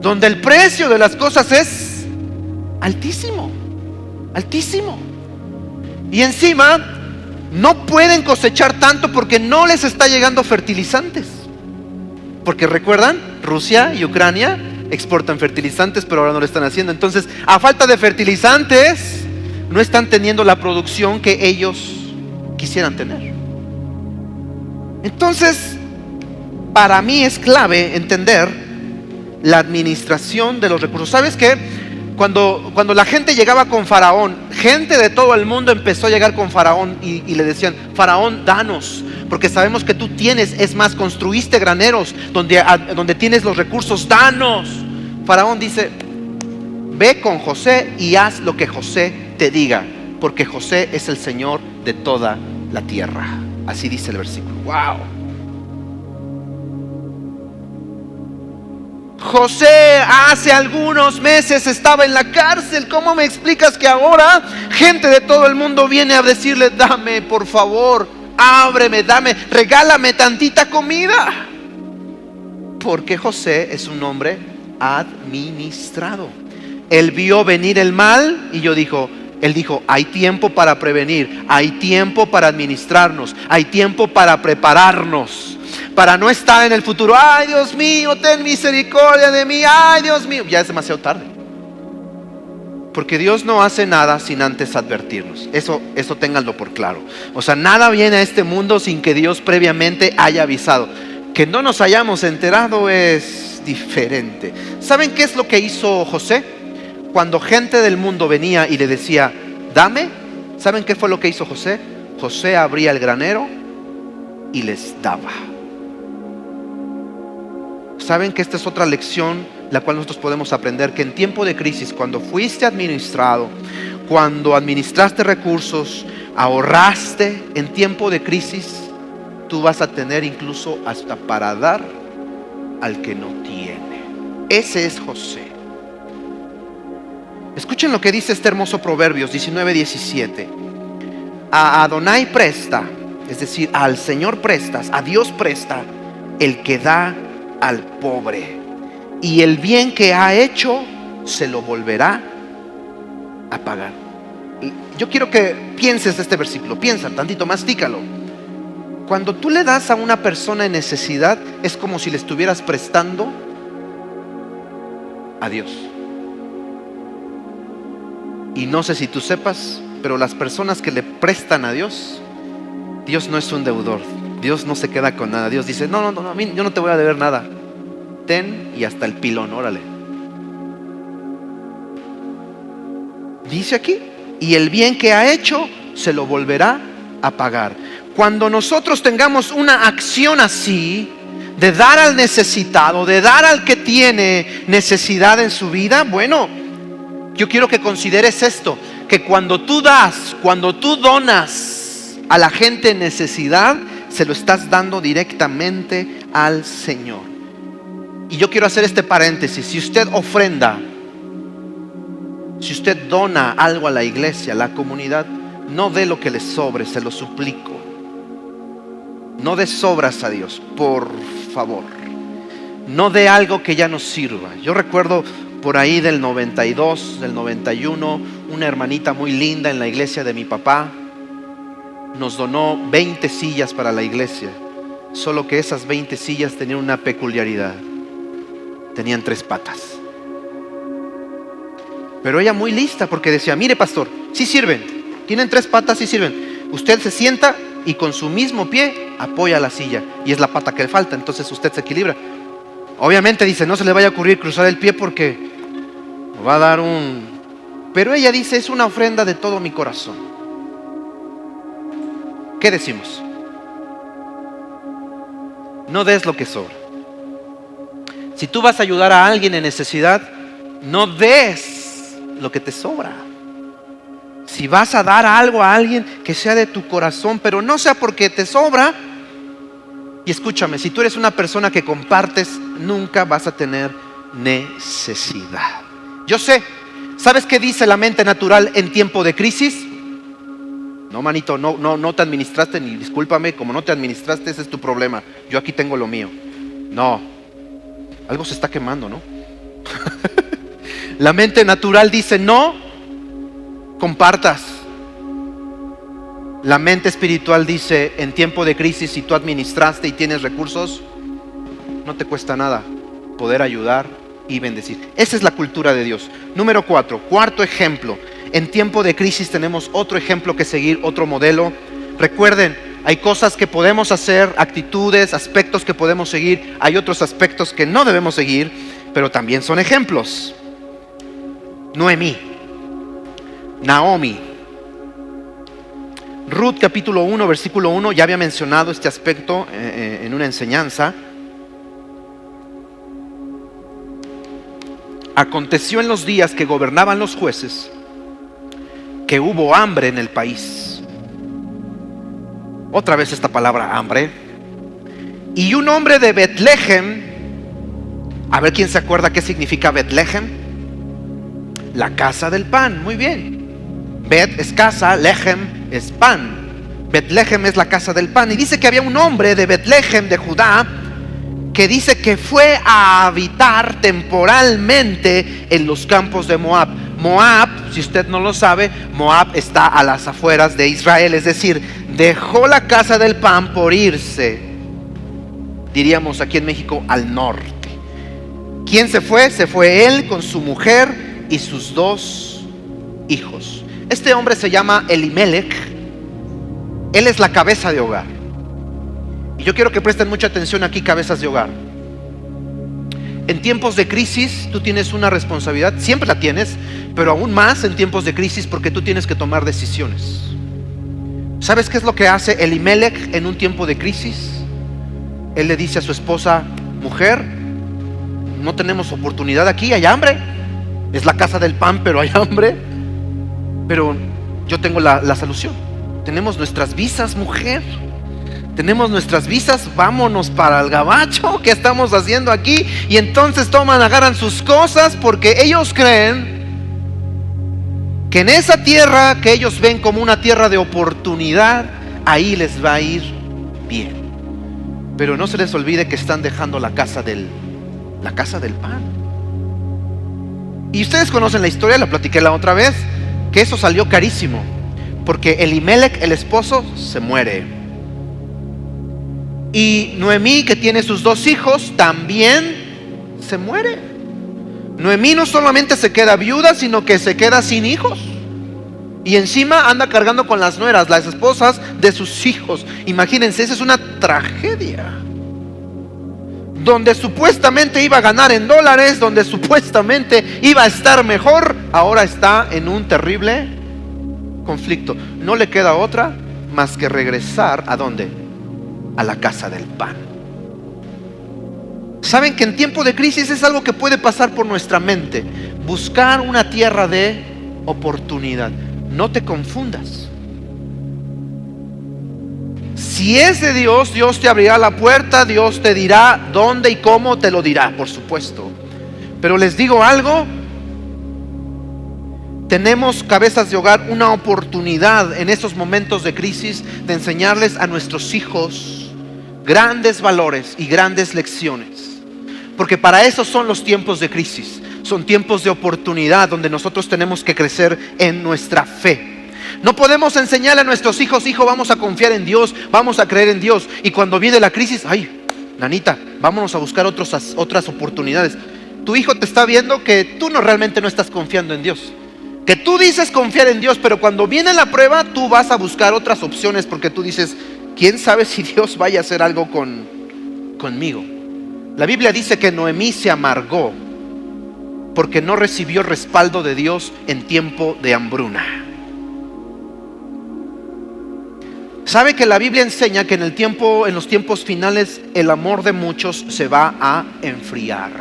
Donde el precio de las cosas es altísimo. Y encima no pueden cosechar tanto porque no les está llegando fertilizantes. Porque recuerdan, Rusia y Ucrania exportan fertilizantes, pero ahora no lo están haciendo. Entonces, a falta de fertilizantes, no están teniendo la producción que ellos quisieran tener. Entonces, para mí es clave entender la administración de los recursos. ¿Sabes qué? Cuando la gente llegaba con Faraón, gente de todo el mundo empezó a llegar con Faraón y le decían: Faraón, danos, porque sabemos que tú tienes, es más, construiste graneros donde tienes los recursos, danos. Faraón dice: ve con José y haz lo que José te diga, porque José es el Señor de toda la tierra. Así dice el versículo. ¡Wow! José hace algunos meses estaba en la cárcel. ¿Cómo me explicas que ahora gente de todo el mundo viene a decirle: dame, por favor, ábreme, dame, regálame tantita comida? Porque José es un hombre administrado. Él vio venir el mal y él dijo: hay tiempo para prevenir, hay tiempo para administrarnos, hay tiempo para prepararnos, para no estar en el futuro: ay, Dios mío, ten misericordia de mí, ay, Dios mío. Ya es demasiado tarde. Porque Dios no hace nada sin antes advertirnos. Eso ténganlo por claro. O sea, nada viene a este mundo sin que Dios previamente haya avisado. Que no nos hayamos enterado es diferente. ¿Saben qué es lo que hizo José? Cuando gente del mundo venía y le decía: dame, ¿saben qué fue lo que hizo José? José abría el granero y les daba. ¿Saben que esta es otra lección la cual nosotros podemos aprender? Que en tiempo de crisis, cuando fuiste administrado, cuando administraste recursos, ahorraste, en tiempo de crisis tú vas a tener incluso hasta para dar al que no tiene. Ese es José. Escuchen lo que dice este hermoso Proverbios 19:17. A Adonai presta, es decir, al Señor prestas, a Dios presta el que da al pobre, y el bien que ha hecho se lo volverá a pagar. Yo quiero que pienses este versículo, piensa tantito, mastícalo. Cuando tú le das a una persona en necesidad, es como si le estuvieras prestando a Dios. Y no sé si tú sepas, pero las personas que le prestan a Dios, Dios no es un deudor. Dios no se queda con nada. Dios dice: no, a mí, yo no te voy a deber nada. Ten, y hasta el pilón, órale. Dice aquí: y el bien que ha hecho se lo volverá a pagar. Cuando nosotros tengamos una acción así, de dar al necesitado, de dar al que tiene necesidad en su vida, bueno, yo quiero que consideres esto: que cuando tú das, cuando tú donas a la gente en necesidad, se lo estás dando directamente al Señor. Y yo quiero hacer este paréntesis: si usted ofrenda, si usted dona algo a la iglesia, a la comunidad, no dé lo que le sobre, se lo suplico. No dé sobras a Dios, por favor. No dé algo que ya no sirva. Yo recuerdo por ahí del 92, del 91, una hermanita muy linda en la iglesia de mi papá nos donó 20 sillas para la iglesia. Solo que esas 20 sillas tenían una peculiaridad: tenían 3 patas. Pero ella muy lista, porque decía: mire, pastor, sí sirven, tienen 3 patas, sí sirven. Usted se sienta y con su mismo pie apoya la silla, y es la pata que le falta, entonces usted se equilibra. Obviamente dice: no se le vaya a ocurrir cruzar el pie porque va a dar un... Pero ella dice: es una ofrenda de todo mi corazón. ¿Qué decimos? No des lo que sobra. Si tú vas a ayudar a alguien en necesidad, no des lo que te sobra. Si vas a dar algo a alguien, que sea de tu corazón, pero no sea porque te sobra. Y escúchame, si tú eres una persona que compartes, nunca vas a tener necesidad. Yo sé, ¿sabes qué dice la mente natural en tiempo de crisis? No, manito, no te administraste, ni discúlpame, como no te administraste, ese es tu problema. Yo aquí tengo lo mío. No, algo se está quemando, ¿no? La mente natural dice: no compartas. La mente espiritual dice: en tiempo de crisis, si tú administraste y tienes recursos, no te cuesta nada poder ayudar y bendecir. Esa es la cultura de Dios. Número 4, cuarto ejemplo. En tiempo de crisis tenemos otro ejemplo que seguir, otro modelo. Recuerden, hay cosas que podemos hacer, actitudes, aspectos que podemos seguir. Hay otros aspectos que no debemos seguir, pero también son ejemplos. Noemí, Naomi, Ruth capítulo 1 versículo 1. Ya había mencionado este aspecto en una enseñanza. Aconteció en los días que gobernaban los jueces que hubo hambre en el país. Otra vez esta palabra hambre. Y un hombre de Betlehem A ver quién se acuerda qué significa Betlehem. La casa del pan, muy bien. Bet es casa, Lehem es pan. Betlehem es la casa del pan. Y dice que había un hombre de Betlehem, de Judá, que dice que fue a habitar temporalmente en los campos de Moab. Moab, si usted no lo sabe, Moab está a las afueras de Israel, es decir, dejó la casa del pan por irse, diríamos aquí en México, al norte. ¿Quién se fue? Se fue él con su mujer y sus 2 hijos. Este hombre se llama Elimelech. Él es la cabeza de hogar. Y yo quiero que presten mucha atención aquí, cabezas de hogar. En tiempos de crisis tú tienes una responsabilidad, siempre la tienes, pero aún más en tiempos de crisis, porque tú tienes que tomar decisiones. ¿Sabes qué es lo que hace Elimelech en un tiempo de crisis? Él le dice a su esposa: mujer, no tenemos oportunidad aquí, hay hambre. Es la casa del pan, pero hay hambre. Pero yo tengo la solución. Tenemos nuestras visas, mujer. Tenemos nuestras visas, vámonos para el gabacho. ¿Qué estamos haciendo aquí? Y entonces agarran sus cosas, porque ellos creen que en esa tierra que ellos ven como una tierra de oportunidad, ahí les va a ir bien. Pero no se les olvide que están dejando la casa del pan. Y ustedes conocen la historia, la platiqué la otra vez, que eso salió carísimo, porque Elimelech, el esposo, se muere. Y Noemí, que tiene sus 2 hijos, también se muere. Noemí no solamente se queda viuda, sino que se queda sin hijos. Y encima anda cargando con las nueras, las esposas de sus hijos. Imagínense, esa es una tragedia. Donde supuestamente iba a ganar en dólares, donde supuestamente iba a estar mejor, ahora está en un terrible conflicto. No le queda otra más que regresar ¿a dónde? A la casa del pan. Saben que en tiempo de crisis es algo que puede pasar por nuestra mente. Buscar una tierra de oportunidad. No te confundas. Si es de Dios, Dios te abrirá la puerta, Dios te dirá dónde y cómo, te lo dirá, por supuesto. Pero les digo algo, tenemos, cabezas de hogar, una oportunidad en estos momentos de crisis de enseñarles a nuestros hijos grandes valores y grandes lecciones. Porque para eso son los tiempos de crisis. Son tiempos de oportunidad donde nosotros tenemos que crecer en nuestra fe. No podemos enseñarle a nuestros hijos: hijo, vamos a confiar en Dios, vamos a creer en Dios. Y cuando viene la crisis, ay, nanita, vámonos a buscar otras oportunidades. Tu hijo te está viendo que tú realmente no estás confiando en Dios. Que tú dices confiar en Dios, pero cuando viene la prueba, tú vas a buscar otras opciones, porque tú dices: ¿quién sabe si Dios vaya a hacer algo conmigo? La Biblia dice que Noemí se amargó porque no recibió respaldo de Dios en tiempo de hambruna. ¿Sabe que la Biblia enseña que en los tiempos finales el amor de muchos se va a enfriar?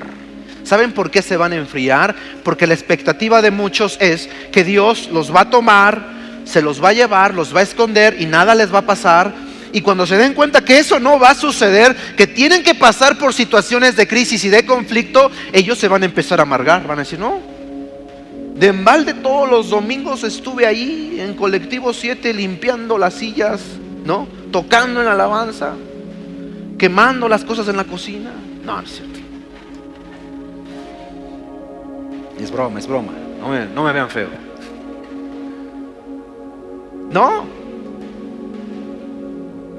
¿Saben por qué se van a enfriar? Porque la expectativa de muchos es que Dios los va a tomar, se los va a llevar, los va a esconder y nada les va a pasar. Y cuando se den cuenta que eso no va a suceder, que tienen que pasar por situaciones de crisis y de conflicto, ellos se van a empezar a amargar. Van a decir: no, de embalde todos los domingos estuve ahí en Colectivo 7 limpiando las sillas, ¿no? Tocando en alabanza, quemando las cosas en la cocina. No, no es cierto. Es broma. No me vean feo. No.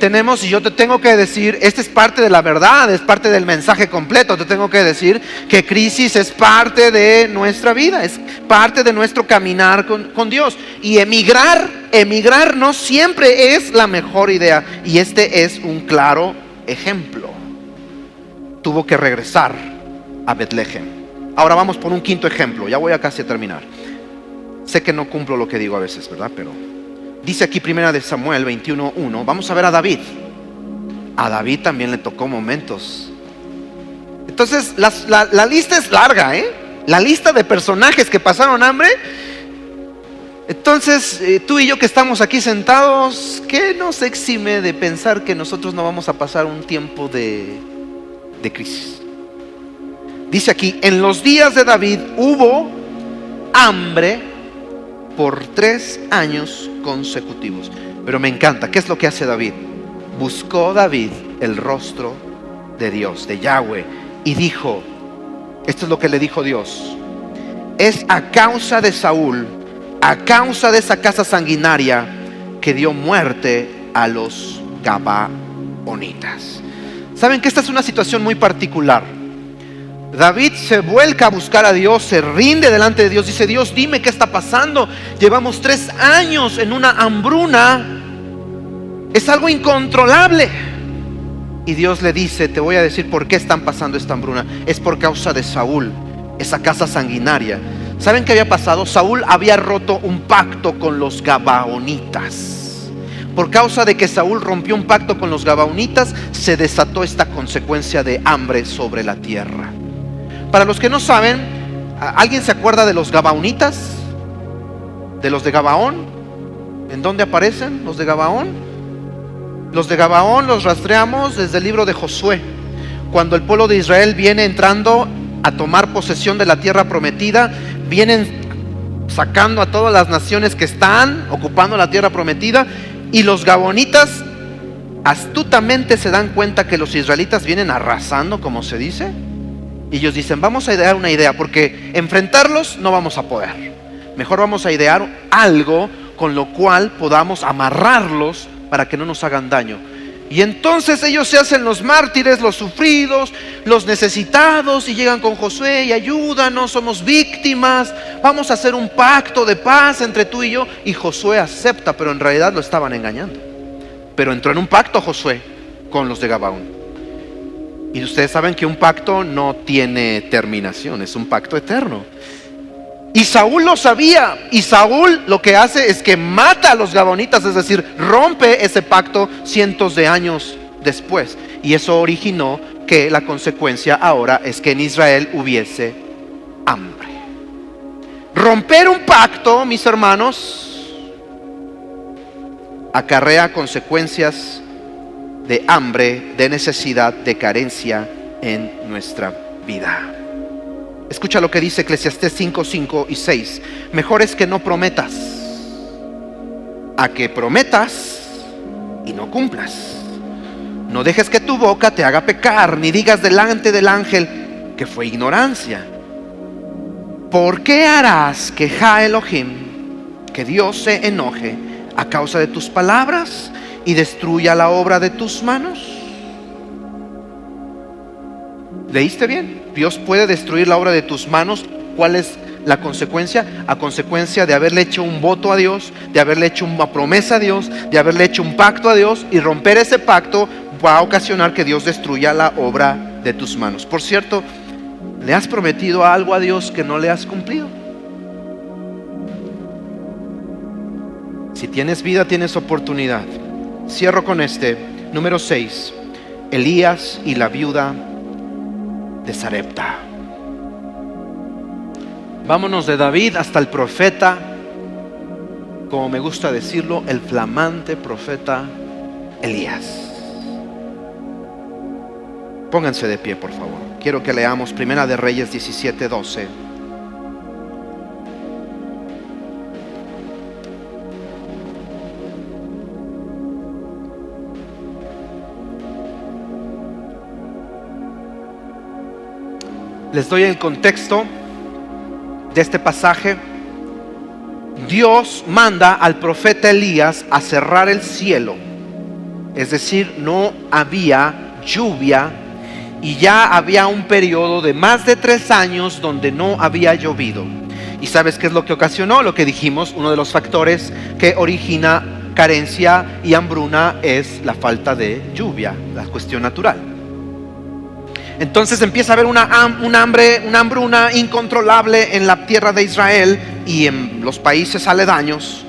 Y yo te tengo que decir, esta es parte de la verdad, es parte del mensaje completo. Te tengo que decir que crisis es parte de nuestra vida, es parte de nuestro caminar con Dios. Y emigrar no siempre es la mejor idea. Y este es un claro ejemplo. Tuvo que regresar a Betlehem. Ahora vamos por un quinto ejemplo. Ya voy a casi a terminar. Sé que no cumplo lo que digo a veces, ¿verdad? Pero dice aquí 1 Samuel 21:1. Vamos a ver a David. A David también le tocó momentos. Entonces la lista es larga, la lista de personajes que pasaron hambre. Entonces tú y yo que estamos aquí sentados, ¿qué nos exime de pensar que nosotros no vamos a pasar un tiempo de crisis? Dice aquí, en los días de David hubo hambre por 3 años consecutivos. Pero me encanta, ¿qué es lo que hace David? Buscó David el rostro de Dios, de Yahweh, y dijo, esto es lo que le dijo Dios: es a causa de Saúl, a causa de esa casa sanguinaria, que dio muerte a los Gabaonitas. Saben que esta es una situación muy particular. David se vuelca a buscar a Dios, se rinde delante de Dios, dice: Dios, dime qué está pasando. Llevamos 3 años en una hambruna, es algo incontrolable. Y Dios le dice: te voy a decir por qué están pasando esta hambruna. Es por causa de Saúl, esa casa sanguinaria. ¿Saben qué había pasado? Saúl había roto un pacto con los Gabaonitas. Por causa de que Saúl rompió un pacto con los Gabaonitas, se desató esta consecuencia de hambre sobre la tierra. Para los que no saben, ¿alguien se acuerda de los Gabaonitas? ¿De los de Gabaón? ¿En dónde aparecen los de Gabaón? Los de Gabaón los rastreamos desde el libro de Josué, cuando el pueblo de Israel viene entrando a tomar posesión de la tierra prometida. Vienen sacando a todas las naciones que están ocupando la tierra prometida, y los Gabaonitas astutamente se dan cuenta que los israelitas vienen arrasando, como se dice. Y ellos dicen: vamos a idear una idea, porque enfrentarlos no vamos a poder. Mejor vamos a idear algo con lo cual podamos amarrarlos para que no nos hagan daño. Y entonces ellos se hacen los mártires, los sufridos, los necesitados, y llegan con Josué: y ayúdanos, somos víctimas, vamos a hacer un pacto de paz entre tú y yo. Y Josué acepta, pero en realidad lo estaban engañando. Pero entró en un pacto Josué con los de Gabaón. Y ustedes saben que un pacto no tiene terminación, es un pacto eterno. Y Saúl lo sabía, y Saúl lo que hace es que mata a los Gabaonitas, es decir, rompe ese pacto cientos de años después. Y eso originó que la consecuencia ahora es que en Israel hubiese hambre. Romper un pacto, mis hermanos, acarrea consecuencias de hambre, de necesidad, de carencia en nuestra vida. Escucha lo que dice Eclesiastés 5, 5 y 6. Mejor es que no prometas, a que prometas y no cumplas. No dejes que tu boca te haga pecar, ni digas delante del ángel que fue ignorancia. ¿Por qué harás que Ja Elohim, que Dios se enoje a causa de tus palabras y destruya la obra de tus manos? ¿Leíste bien? Dios puede destruir la obra de tus manos. ¿Cuál es la consecuencia? A consecuencia de haberle hecho un voto a Dios, de haberle hecho una promesa a Dios, de haberle hecho un pacto a Dios, y romper ese pacto va a ocasionar que Dios destruya la obra de tus manos. Por cierto, ¿le has prometido algo a Dios que no le has cumplido? Si tienes vida, tienes oportunidad. Cierro con este, número 6, Elías y la viuda de Sarepta. Vámonos de David hasta el profeta, como me gusta decirlo, el flamante profeta Elías. Pónganse de pie, por favor. Quiero que leamos Primera de Reyes 17, 12. Les doy el contexto de este pasaje. Dios manda al profeta Elías a cerrar el cielo, es decir, no había lluvia, y ya había un periodo de más de 3 años donde no había llovido. ¿Y sabes qué es lo que ocasionó? Lo que dijimos, uno de los factores que origina carencia y hambruna es la falta de lluvia, la cuestión natural. Entonces empieza a haber una hambruna incontrolable en la tierra de Israel y en los países aledaños.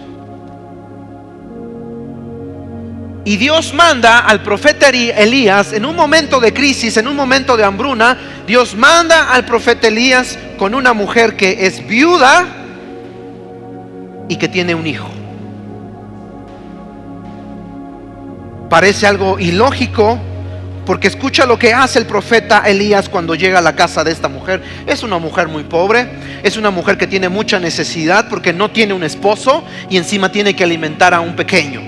Y Dios manda al profeta Elías en un momento de crisis, en un momento de hambruna. Dios manda al profeta Elías con una mujer que es viuda y que tiene un hijo. Parece algo ilógico, Porque escucha lo que hace el profeta Elías cuando llega a la casa de esta mujer. Es una mujer muy pobre, es una mujer que tiene mucha necesidad porque no tiene un esposo y encima tiene que alimentar a un pequeño.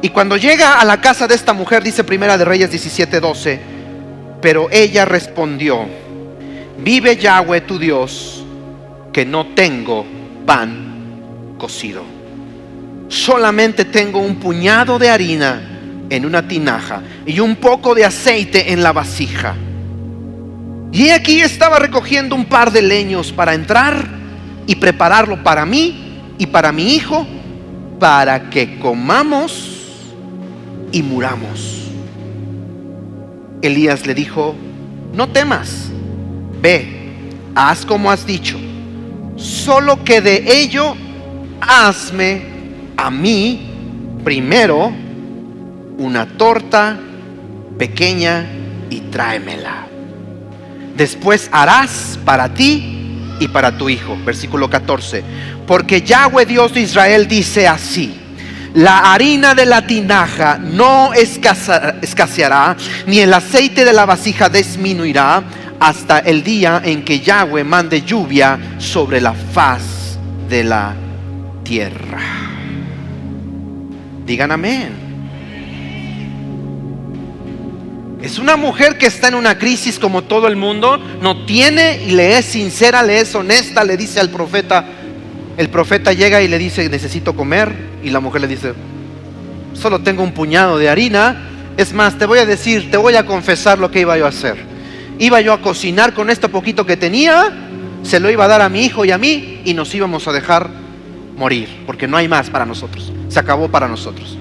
Y cuando llega a la casa de esta mujer, dice Primera de Reyes 17:12, pero ella respondió: vive Yahweh tu Dios, que no tengo pan cocido. Solamente tengo un puñado de harina en una tinaja y un poco de aceite en la vasija. Y aquí estaba recogiendo un par de leños para entrar y prepararlo para mí y para mi hijo, para que comamos y muramos. Elías le dijo: no temas, ve, haz como has dicho, solo que de ello hazme a mí primero una torta pequeña y tráemela. Después harás para ti y para tu hijo. Versículo 14. Porque Yahweh Dios de Israel dice así: la harina de la tinaja no escaseará, ni el aceite de la vasija disminuirá, hasta el día en que Yahweh mande lluvia sobre la faz de la tierra. Digan amén. Es una mujer que está en una crisis como todo el mundo. No tiene, y le es sincera, le es honesta. Le dice al profeta. El profeta llega y le dice: necesito comer. Y la mujer le dice: solo tengo un puñado de harina. Es más, te voy a decir, te voy a confesar lo que iba yo a hacer. Iba yo a cocinar con esto poquito que tenía, se lo iba a dar a mi hijo y a mí, y nos íbamos a dejar morir, porque no hay más para nosotros. Se acabó para nosotros.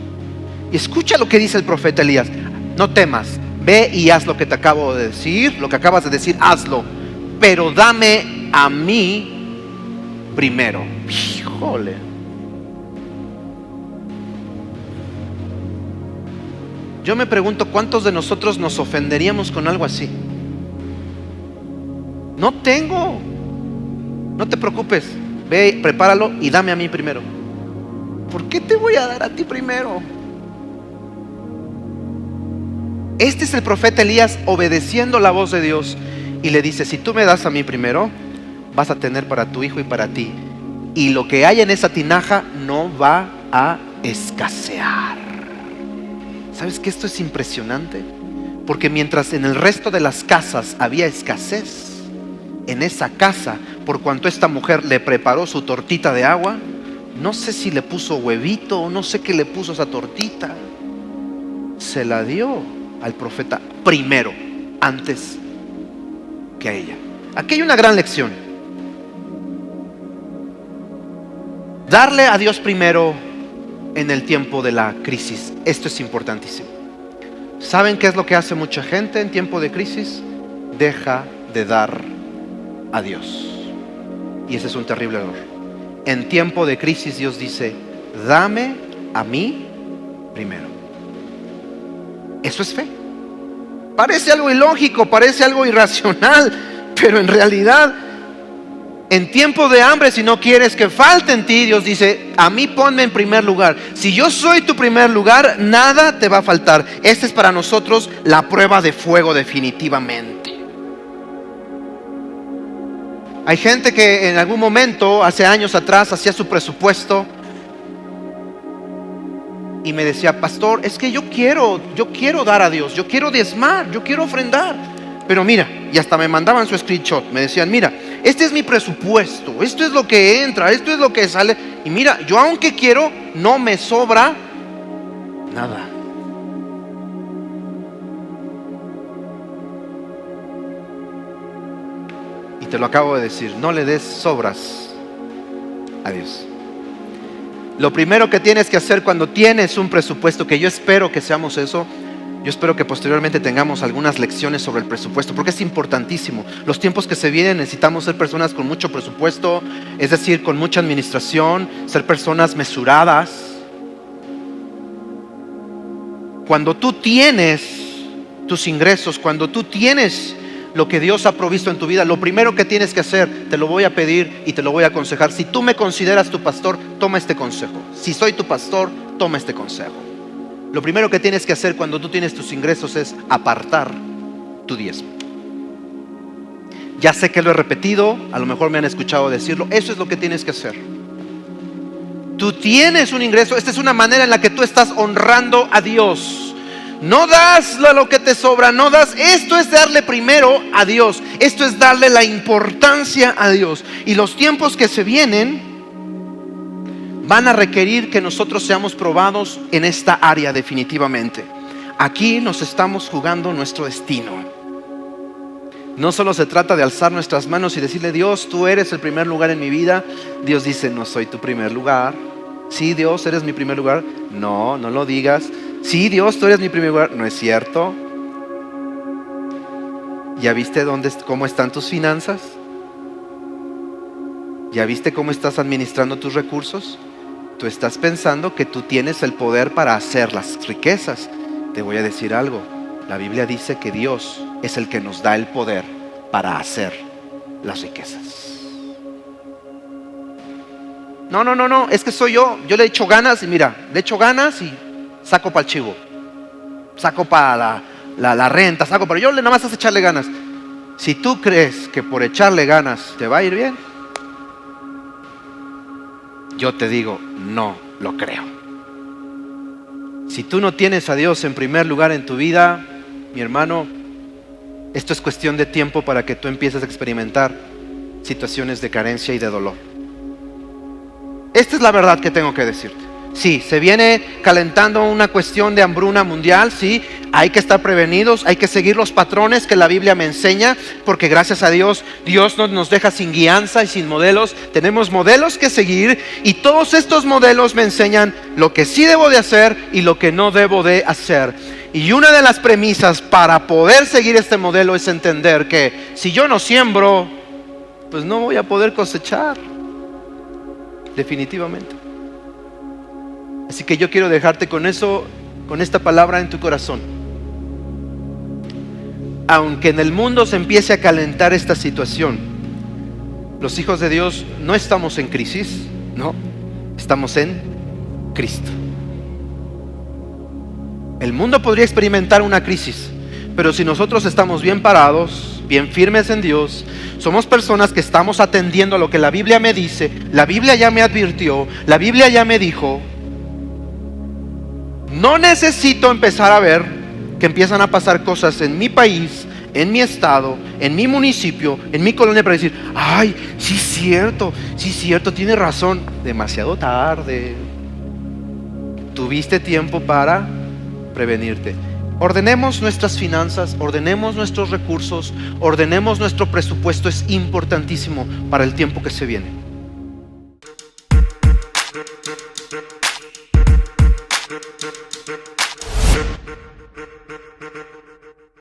Y escucha lo que dice el profeta Elías: no temas, ve y haz lo que te acabo de decir, lo que acabas de decir, hazlo, pero dame a mí primero. Híjole. Yo me pregunto cuántos de nosotros nos ofenderíamos con algo así. No tengo. No te preocupes, ve, prepáralo y dame a mí primero. ¿Por qué te voy a dar a ti primero? Este es el profeta Elías obedeciendo la voz de Dios, y le dice: si tú me das a mí primero, vas a tener para tu hijo y para ti, y lo que hay en esa tinaja no va a escasear. ¿Sabes que esto es impresionante? Porque mientras en el resto de las casas había escasez, en esa casa, por cuanto esta mujer le preparó su tortita de agua, no sé si le puso huevito o no sé qué le puso esa tortita, se la dio al profeta primero, antes que a ella. Aquí hay una gran lección. Darle a Dios primero en el tiempo de la crisis. Esto es importantísimo. ¿Saben qué es lo que hace mucha gente en tiempo de crisis? Deja de dar a Dios. Y ese es un terrible error. En tiempo de crisis Dios dice: dame a mí primero. Eso es fe. Parece algo ilógico, parece algo irracional, pero en realidad, en tiempo de hambre, si no quieres que falte en ti, Dios dice: a mí ponme en primer lugar. Si yo soy tu primer lugar, nada te va a faltar. Esta es para nosotros la prueba de fuego definitivamente. Hay gente que en algún momento, hace años atrás, hacía su presupuesto y me decía: pastor, es que yo quiero dar a Dios, yo quiero diezmar, yo quiero ofrendar, pero mira, y hasta me mandaban su screenshot, me decían: mira, este es mi presupuesto, esto es lo que entra, esto es lo que sale, y mira, yo aunque quiero, no me sobra nada. Y te lo acabo de decir: no le des sobras a Dios. Lo primero que tienes que hacer cuando tienes un presupuesto, que yo espero que seamos eso, yo espero que posteriormente tengamos algunas lecciones sobre el presupuesto, porque es importantísimo. Los tiempos que se vienen necesitamos ser personas con mucho presupuesto, es decir, con mucha administración, ser personas mesuradas. Cuando tú tienes tus ingresos, cuando tú tienes lo que Dios ha provisto en tu vida, lo primero que tienes que hacer, te lo voy a pedir y te lo voy a aconsejar. Si tú me consideras tu pastor, toma este consejo. Si soy tu pastor, toma este consejo. lo primero que tienes que hacer cuando tú tienes tus ingresos es apartar tu diezmo. Ya sé que lo he repetido, a lo mejor me han escuchado decirlo, eso es lo que tienes que hacer. Tú tienes un ingreso, esta es una manera en la que tú estás honrando a Dios. No das lo que te sobra, no das, esto es darle primero a Dios, esto es darle la importancia a Dios. Y los tiempos que se vienen van a requerir que nosotros seamos probados en esta área definitivamente. Aquí nos estamos jugando nuestro destino. No solo se trata de alzar nuestras manos y decirle: Dios, tú eres el primer lugar en mi vida. Dios dice: no soy tu primer lugar. Sí, Dios, eres mi primer lugar. No, no lo digas. Sí, Dios, tú eres mi primer lugar. No es cierto. ¿Ya viste cómo están tus finanzas? ¿Ya viste cómo estás administrando tus recursos? Tú estás pensando que tú tienes el poder para hacer las riquezas. Te voy a decir algo. La Biblia dice que Dios es el que nos da el poder para hacer las riquezas. No, es que soy yo le echo ganas y mira, le echo ganas y saco para el chivo, saco para la renta, pero yo nada más es echarle ganas. Si tú crees que por echarle ganas te va a ir bien, yo te digo, no lo creo. Si tú no tienes a Dios en primer lugar en tu vida, mi hermano, esto es cuestión de tiempo para que tú empieces a experimentar situaciones de carencia y de dolor. Esta es la verdad que tengo que decirte. Sí, se viene calentando una cuestión de hambruna mundial, sí, hay que estar prevenidos, hay que seguir los patrones que la Biblia me enseña, porque gracias a Dios, Dios no nos deja sin guianza y sin modelos. Tenemos modelos que seguir y todos estos modelos me enseñan lo que sí debo de hacer y lo que no debo de hacer. Y una de las premisas para poder seguir este modelo es entender que si yo no siembro, pues no voy a poder cosechar, definitivamente. Así que yo quiero dejarte con eso, con esta palabra en tu corazón. Aunque en el mundo se empiece a calentar esta situación, los hijos de Dios no estamos en crisis, no, estamos en Cristo. El mundo podría experimentar una crisis, pero si nosotros estamos bien parados, bien firmes en Dios, somos personas que estamos atendiendo a lo que la Biblia me dice, la Biblia ya me advirtió, la Biblia ya me dijo, no necesito empezar a ver que empiezan a pasar cosas en mi país, en mi estado, en mi municipio, en mi colonia, para decir: ay, sí es cierto, tiene razón. Demasiado tarde. Tuviste tiempo para prevenirte. Ordenemos nuestras finanzas, ordenemos nuestros recursos, ordenemos nuestro presupuesto. Es importantísimo para el tiempo que se viene.